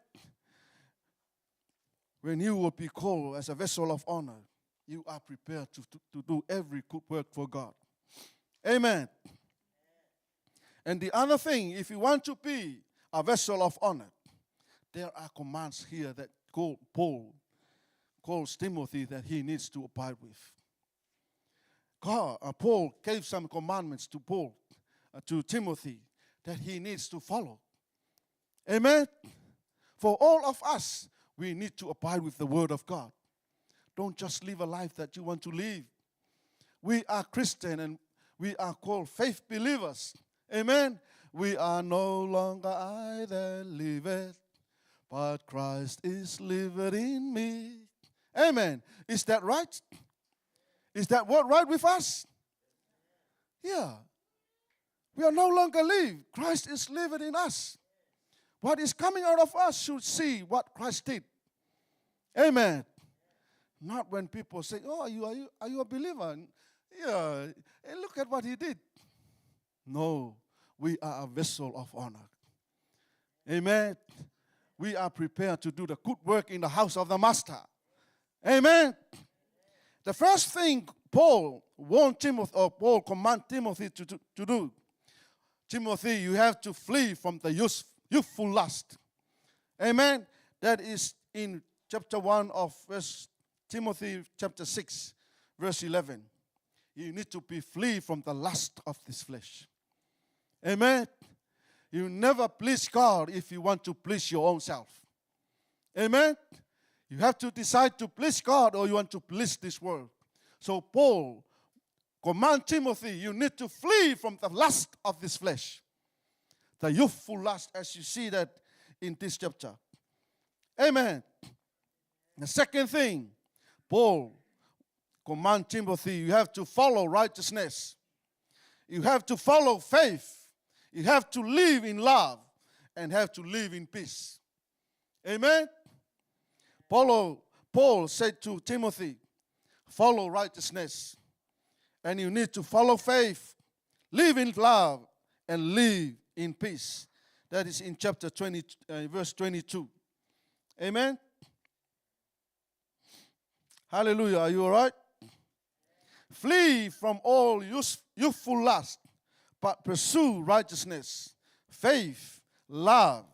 When you will be called as a vessel of honor, you are prepared to do every good work for God. Amen. And the other thing, if you want to be a vessel of honor, there are commands here that Paul calls Timothy that he needs to abide with. Paul gave some commandments to Timothy that he needs to follow. Amen. For all of us, we need to abide with the word of God. Don't just live a life that you want to live. We are Christian and we are called faith believers. Amen. We are no longer I that liveth, but Christ is living in me. Amen. Is that right? Is that word right with us? Yeah. We are no longer live. Christ is living in us. What is coming out of us should see what Christ did. Amen. Not when people say, "Oh, are you a believer?" And, yeah, and look at what he did. No, we are a vessel of honor. Amen. We are prepared to do the good work in the house of the Master. Amen. The first thing Paul command Timothy to do. Timothy, you have to flee from the youthful lust. Amen. That is in chapter 1 of Timothy chapter 6, verse 11. You need to flee from the lust of this flesh. Amen. You never please God if you want to please your own self. Amen. You have to decide to please God or you want to please this world. So Paul command Timothy, you need to flee from the lust of this flesh. The youthful lust, as you see that in this chapter. Amen. The second thing, Paul command Timothy, you have to follow righteousness. You have to follow faith. You have to live in love and have to live in peace. Amen. Paul said to Timothy, follow righteousness. And you need to follow faith, live in love, and live in peace. That is in chapter 20, verse 22. Amen. Hallelujah. Are you all right? Flee from all youthful lust, but pursue righteousness, faith, love,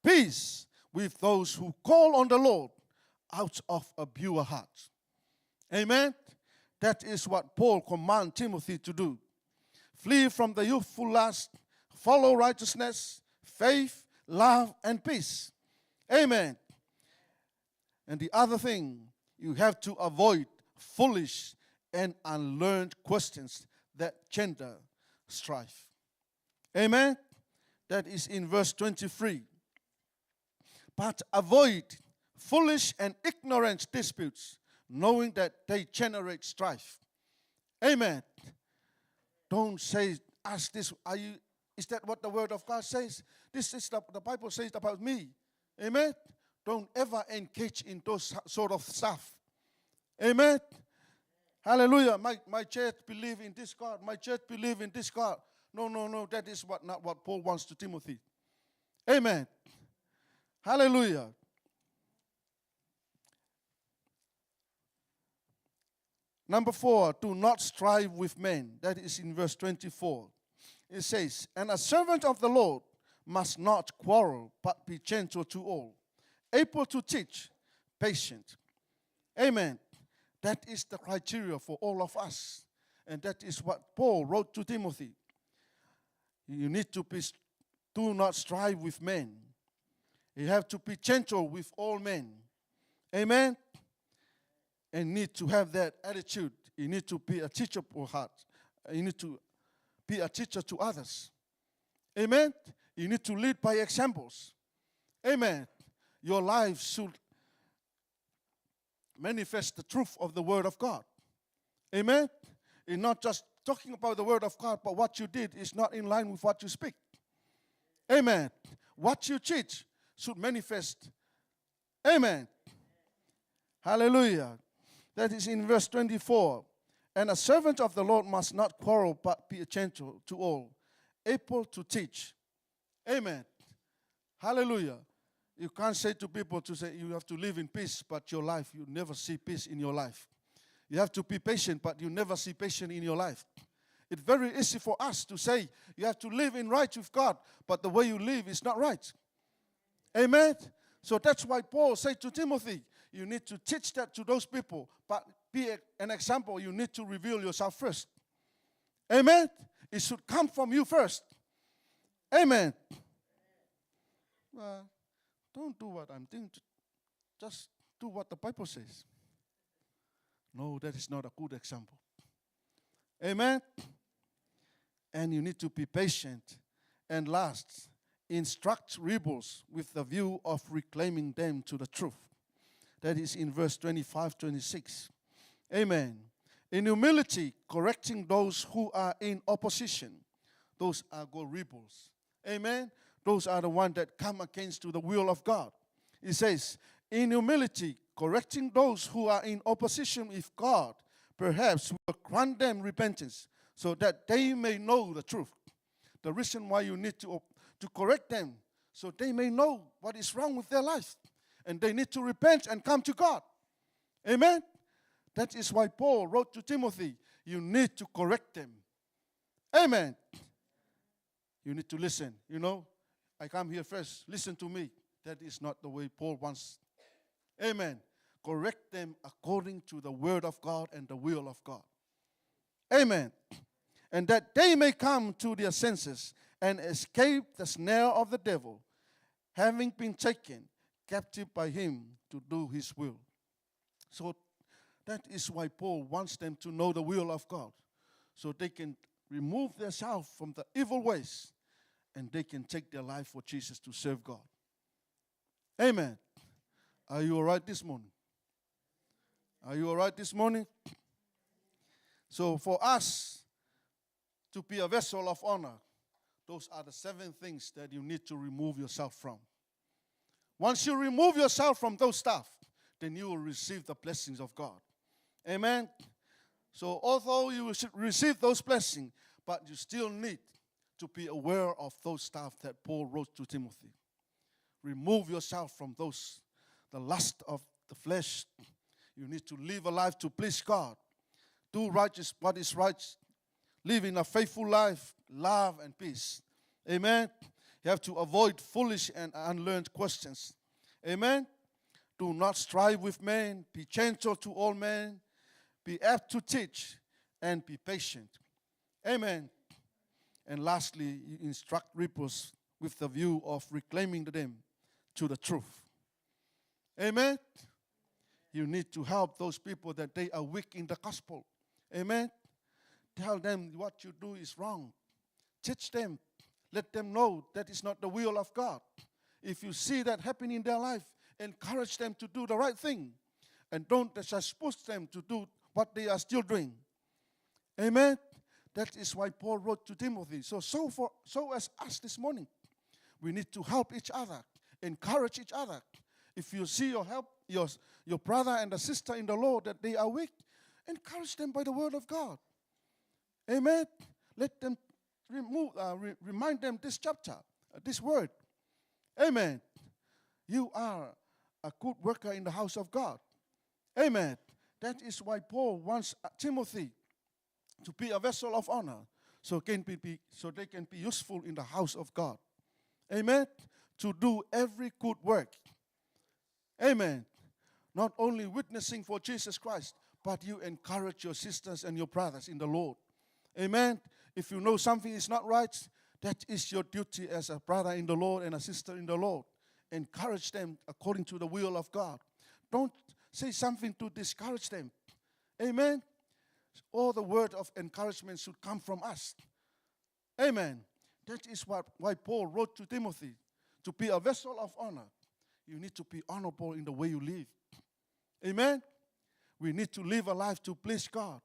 peace with those who call on the Lord out of a pure heart. Amen. That is what Paul commands Timothy to do. Flee from the youthful lust, follow righteousness, faith, love, and peace. Amen. And the other thing, you have to avoid foolish and unlearned questions that gender strife. Amen. That is in verse 23. But avoid foolish and ignorant disputes, knowing that they generate strife. Amen. Don't say, ask this, is that what the word of God says? This is the Bible says about me. Amen. Don't ever engage in those sort of stuff. Amen. Hallelujah. My church believe in this God. My church believe in this God. No. That is not what Paul wants to Timothy. Amen. Hallelujah. Number 4, do not strive with men. That is in verse 24. It says, and a servant of the Lord must not quarrel, but be gentle to all, able to teach, patient. Amen. That is the criteria for all of us. And that is what Paul wrote to Timothy. You need to do not strive with men. You have to be gentle with all men. Amen. And need to have that attitude. You need to be a teachable heart. You need to be a teacher to others. Amen. You need to lead by examples. Amen. Your life should manifest the truth of the Word of God. Amen. You're not just talking about the Word of God, but what you did is not in line with what you speak. Amen. What you teach should manifest. Amen. Hallelujah. That is in verse 24. And a servant of the Lord must not quarrel, but be gentle to all, able to teach. Amen. Hallelujah. You can't say to people to say you have to live in peace, but your life, you never see peace in your life. You have to be patient, but you never see patience in your life. It's very easy for us to say you have to live in right with God, but the way you live is not right. Amen. So that's why Paul said to Timothy, you need to teach that to those people, but be an example. You need to reveal yourself first. Amen. It should come from you first. Amen. Don't do what I'm doing. Just do what the Bible says. No, that is not a good example. Amen. And you need to be patient. And last, instruct rebels with the view of reclaiming them to the truth. That is in verse 25, 26. Amen. In humility, correcting those who are in opposition. Those are called rebels. Amen. Those are the ones that come against to the will of God. It says, in humility, correcting those who are in opposition with God, perhaps will grant them repentance so that they may know the truth. The reason why you need to correct them, so they may know what is wrong with their life. And they need to repent and come to God. Amen? That is why Paul wrote to Timothy, you need to correct them. Amen. You need to listen. You know, I come here first. Listen to me. That is not the way Paul wants. Amen. Correct them according to the word of God and the will of God. Amen. And that they may come to their senses and escape the snare of the devil, having been taken captive by him to do his will. So that is why Paul wants them to know the will of God, so they can remove themselves from the evil ways and they can take their life for Jesus to serve God. Amen. Are you all right this morning? Are you all right this morning? So for us to be a vessel of honor, those are the 7 things that you need to remove yourself from. Once you remove yourself from those stuff, then you will receive the blessings of God. Amen. So although you should receive those blessings, but you still need to be aware of those stuff that Paul wrote to Timothy. Remove yourself from those, the lust of the flesh. You need to live a life to please God. Do righteous what is right. Live in a faithful life, love and peace. Amen. You have to avoid foolish and unlearned questions. Amen. Do not strive with men. Be gentle to all men. Be apt to teach and be patient. Amen. And lastly, you instruct reapers with the view of reclaiming them to the truth. Amen. You need to help those people that they are weak in the gospel. Amen. Tell them what you do is wrong. Teach them. Let them know that is not the will of God. If you see that happening in their life, encourage them to do the right thing. And don't just push them to do what they are still doing. Amen. That is why Paul wrote to Timothy. So as us this morning, we need to help each other, encourage each other. If you see your brother and the sister in the Lord that they are weak, encourage them by the word of God. Amen. Let them remind them this chapter, this word. Amen. You are a good worker in the house of God. Amen. That is why Paul wants Timothy to be a vessel of honor, so they can be useful in the house of God. Amen. To do every good work. Amen. Not only witnessing for Jesus Christ, but you encourage your sisters and your brothers in the Lord. Amen. If you know something is not right, that is your duty as a brother in the Lord and a sister in the Lord. Encourage them according to the will of God. Don't say something to discourage them. Amen. All the word of encouragement should come from us. Amen. That is why Paul wrote to Timothy, to be a vessel of honor. You need to be honorable in the way you live. Amen. We need to live a life to please God.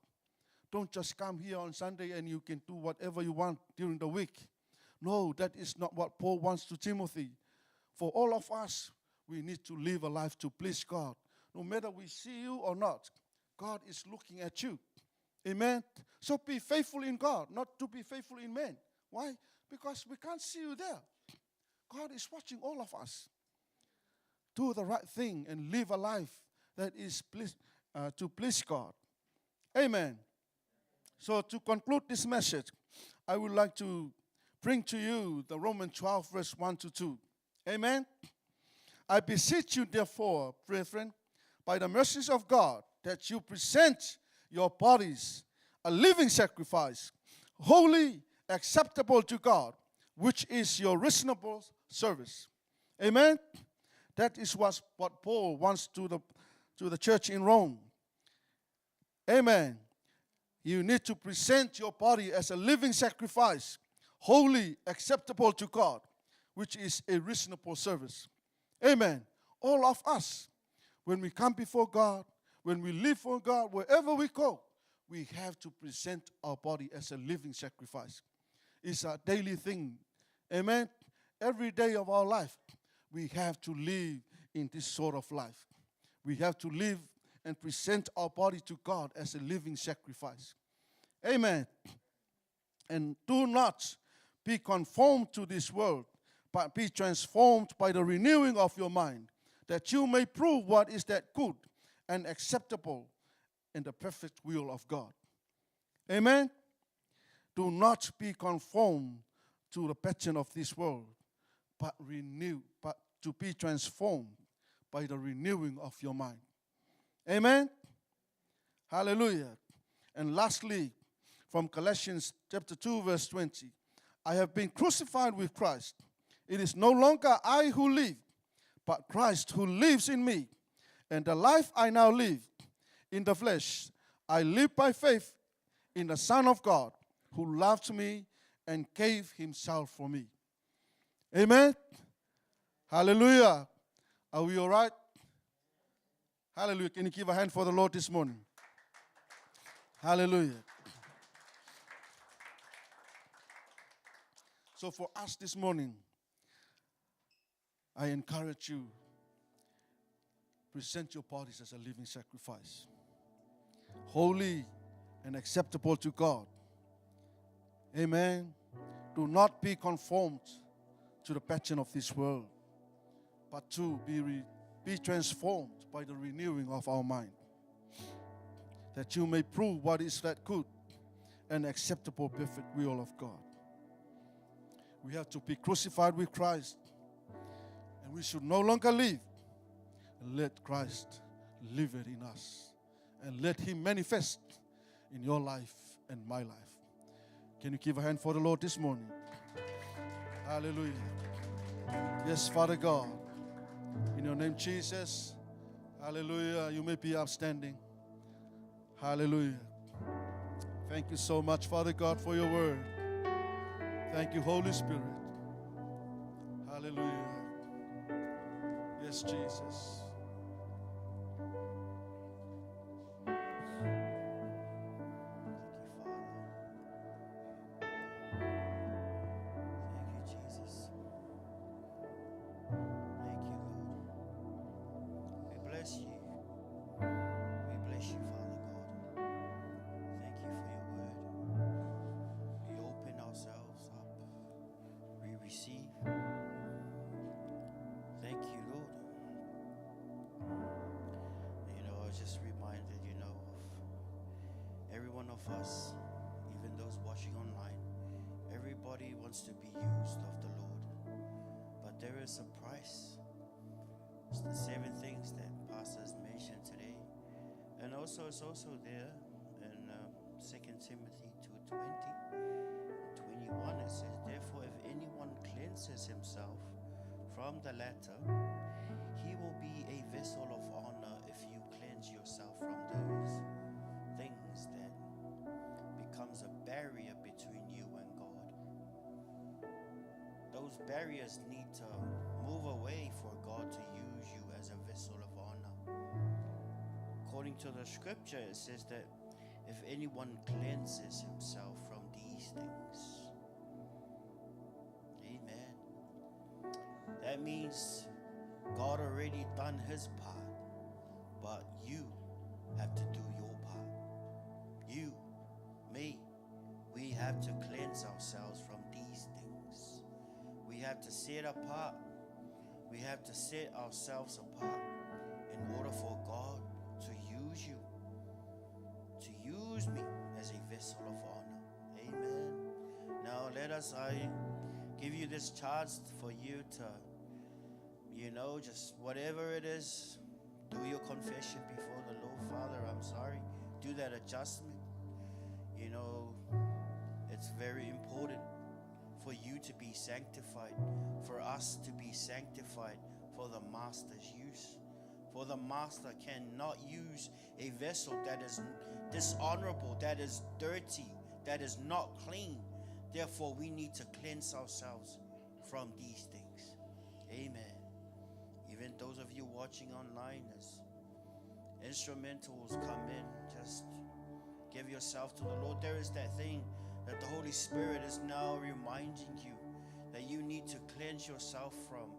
Don't just come here on Sunday and you can do whatever you want during the week. No, that is not what Paul wants to Timothy. For all of us, we need to live a life to please God. No matter we see you or not, God is looking at you. Amen. So be faithful in God, not to be faithful in men. Why? Because we can't see you there. God is watching all of us. Do the right thing and live a life that is to please God. Amen. So to conclude this message, I would like to bring to you the Romans 12, verse 1 to 2. Amen. I beseech you, therefore, brethren, by the mercies of God, that you present your bodies a living sacrifice, holy, acceptable to God, which is your reasonable service. Amen. That is what Paul wants to the church in Rome. Amen. You need to present your body as a living sacrifice, holy, acceptable to God, which is a reasonable service. Amen. All of us, when we come before God, when we live for God, wherever we go, we have to present our body as a living sacrifice. It's a daily thing. Amen. Every day of our life, we have to live in this sort of life. we have to live and present our body to God as a living sacrifice. Amen. And do not be conformed to this world, but be transformed by the renewing of your mind, that you may prove what is that good and acceptable and the perfect will of God. Amen. Do not be conformed to the pattern of this world, but to be transformed by the renewing of your mind. Amen. Hallelujah. And lastly, from Colossians chapter 2, verse 20, I have been crucified with Christ. It is no longer I who live, but Christ who lives in me. And the life I now live in the flesh, I live by faith in the Son of God, who loved me and gave himself for me. Amen. Hallelujah. Are we all right? Hallelujah. Can you give a hand for the Lord this morning? Hallelujah. So for us this morning, I encourage you, present your bodies as a living sacrifice, holy and acceptable to God. Amen. Do not be conformed to the pattern of this world, but to be transformed by the renewing of our mind, that you may prove what is that good and acceptable, perfect will of God. We have to be crucified with Christ, and we should no longer live. Let Christ live it in us, and let him manifest in your life and my life. Can you give a hand for the Lord this morning? Hallelujah. Yes, Father God, in your name, Jesus. Hallelujah. You may be upstanding. Hallelujah. Thank you so much, Father God, for your word. Thank you, Holy Spirit. Hallelujah. Yes, Jesus. Us, even those watching online, everybody wants to be used of the Lord, but there is a price. It's the 7 things that pastors mentioned today, and also it's also there in 2 Timothy 2:20-21. It says, therefore, if anyone cleanses himself from the latter, he will be a vessel of honor if you cleanse yourself from those things that becomes a barrier between you and God. Those barriers need to move away for God to use you as a vessel of honor. According to the scripture, it says that if anyone cleanses himself from these things, amen, that means God already done his part, but you have to do your part. You, me, we have to cleanse ourselves from these things. We have to set apart. We have to set ourselves apart in order for God to use you, to use me as a vessel of honor. Amen. Now I give you this chance for you to, just whatever it is, do your confession before the Lord. Father, I'm sorry. Do that adjustment. It's very important for you to be sanctified, for us to be sanctified for the Master's use. For the Master cannot use a vessel that is dishonorable, that is dirty, that is not clean. Therefore, we need to cleanse ourselves from these things. Amen. Even those of you watching online, as instrumentals come in, just give yourself to the Lord. There is that thing that the Holy Spirit is now reminding you that you need to cleanse yourself from.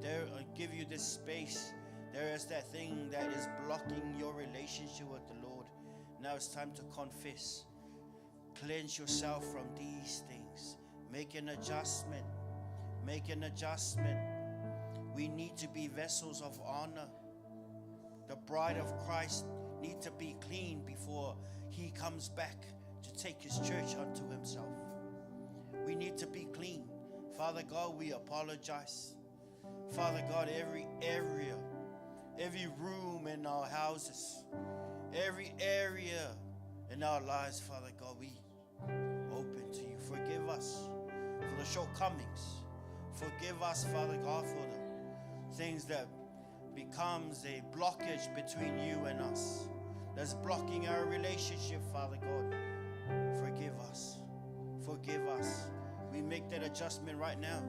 I'll give you this space There is that thing that is blocking your relationship with the Lord. Now it's time to confess. Cleanse yourself from these things. Make an adjustment. Make an adjustment. We need to be vessels of honor. The bride of Christ needs to be clean before he comes back to take his church unto himself. We need to be clean. Father God, we apologize. Father God, every area, every room in our houses, every area in our lives, Father God, we open to you. Forgive us for the shortcomings. Forgive us, Father God, for the things that becomes a blockage between you and us, that's blocking our relationship, Father God. Forgive us. Forgive us. We make that adjustment right now.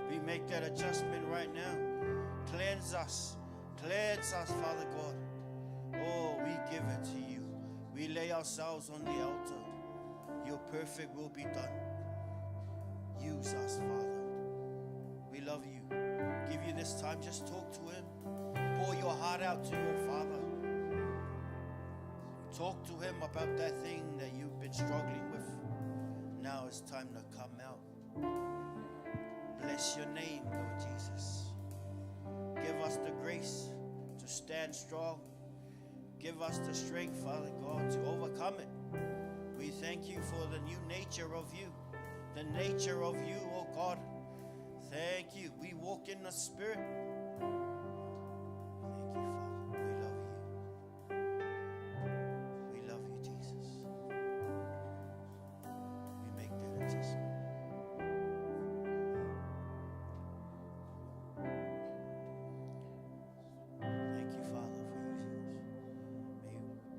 We make that adjustment right now. Cleanse us. Cleanse us, Father God. Oh, we give it to you. We lay ourselves on the altar. Your perfect will be done. Use us, Father. We love you. Give you this time. Just talk to him. Pour your heart out to your Father. Talk to him about that thing that you've been struggling with. Now it's time to come out. Bless your name, Lord Jesus. Give us the grace to stand strong. Give us the strength, Father God, to overcome it. We thank you for the new nature of you. The nature of you, oh God. Thank you. We walk in the Spirit. Thank you, Father. We love you. We love you, Jesus. We make that adjustment. Thank you, Father, for using us. May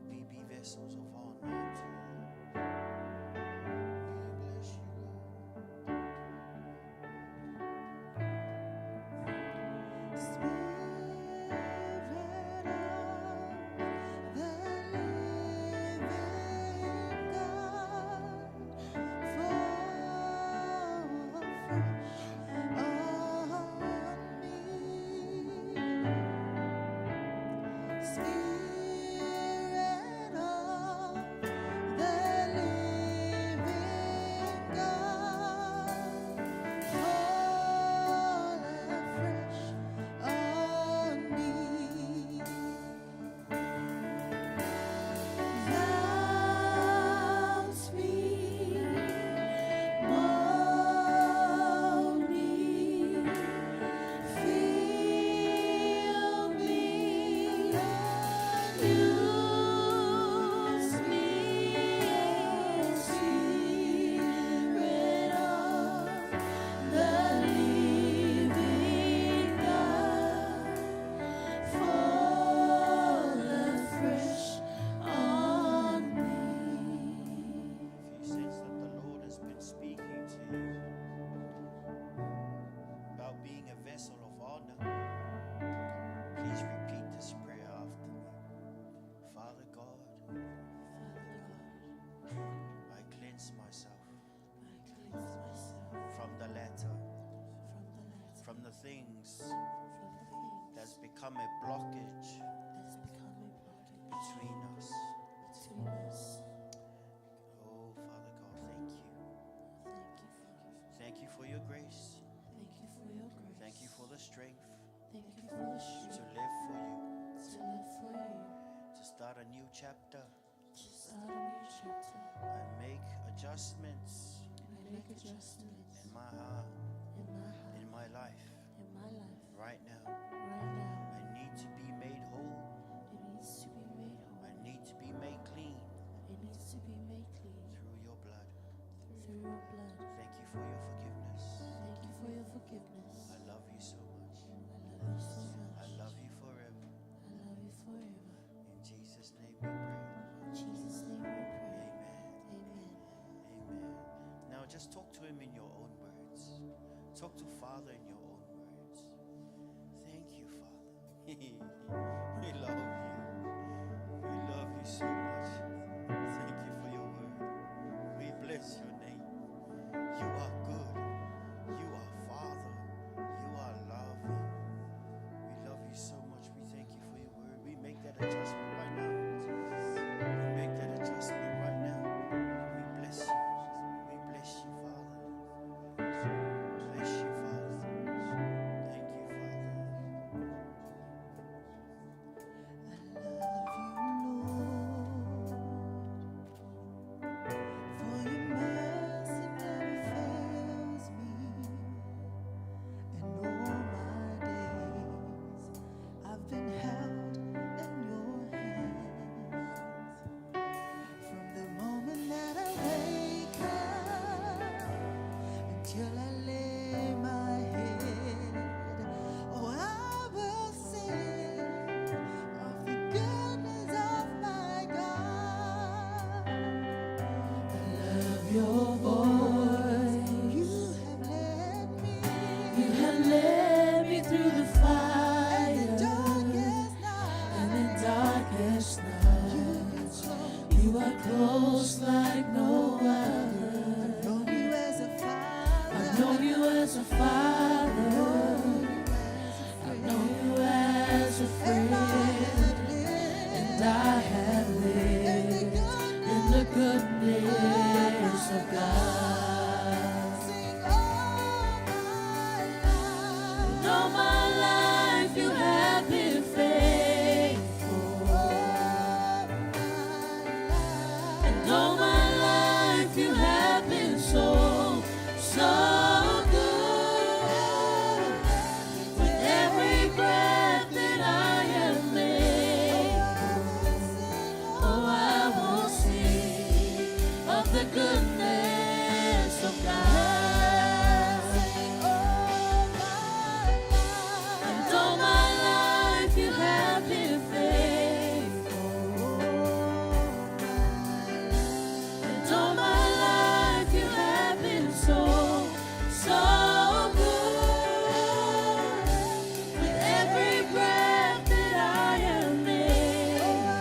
we be vessels of honor unto you. We bless you, Lord. If you sense that the Lord has been speaking to you about being a vessel of honor, please repeat this prayer after me. Father God, I cleanse myself from the latter, from the things that's become a blockage between us. Oh, Father God, thank you. Thank you for your grace. Thank you for the strength to live for you, to start a new chapter. I make adjustments in my heart, in my life, right now. I need to be made whole. I need to be made clean through your blood. Thank you for your forgiveness. I love you so much. I love you forever. In Jesus' name we pray. Amen. Amen. Now just talk to him in your own words. Talk to Father in your own words. Thank you, Father. We love you. We love you so much. Thank you for your word. We bless your name. You are good. You are Father. You are loving. We love you so much. We thank as a father. I've known you as a friend. And I have lived in the goodness of God. And all my life you have been faithful. And all my life you have been so, so good. With every breath that I am able, oh, I will sing of the goodness of God. And all my life you have been faithful. And all my life you have been so, so good. With every breath that I am able,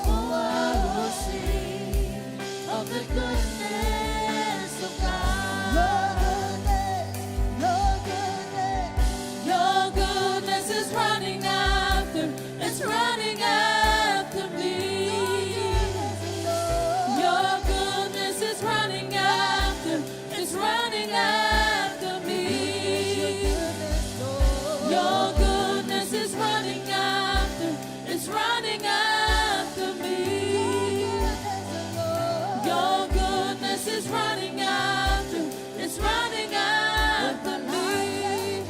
oh, I will sing of the goodness of God. Your goodness is running after, it's running after me. Your goodness is running after, it's running after me. Your goodness is running after, it's running after me. Your goodness is running after, it's running after me.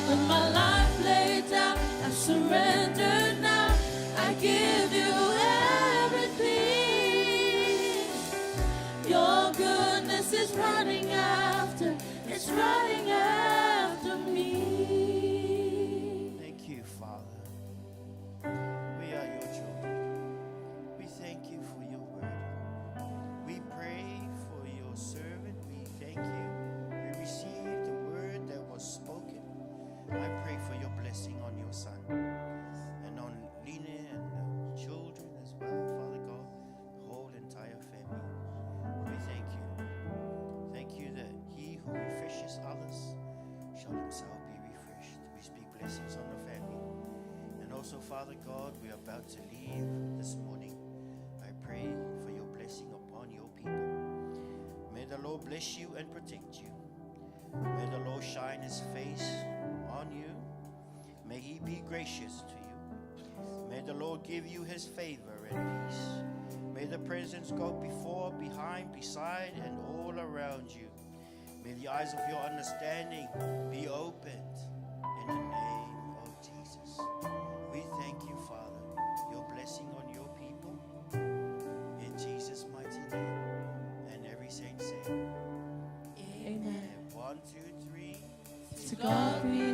With my life laid down, I surrender now. I give you everything. Your goodness is running after, it's running after me. Thank you, Father. We are your children. We thank you for your word. We pray for your servant. We thank you. We receive the word that was spoken. I pray for your blessing on your son and on Lena and the children as well, Father God, the whole entire family. We thank you. Thank you that he who refreshes others shall himself be refreshed. We speak blessings on the family. And also, Father God, we are about to leave this morning. I pray for your blessing upon your people. May the Lord bless you and protect you. May the Lord shine his face on you. May he be gracious to you. May the Lord give you his favor and peace. May the presence go before, behind, beside, and all around you. May the eyes of your understanding be opened in the name of Jesus. We thank you, Father, your blessing on your people. In Jesus' mighty name. And every saint say, Amen. and 1, 2, 3. To God be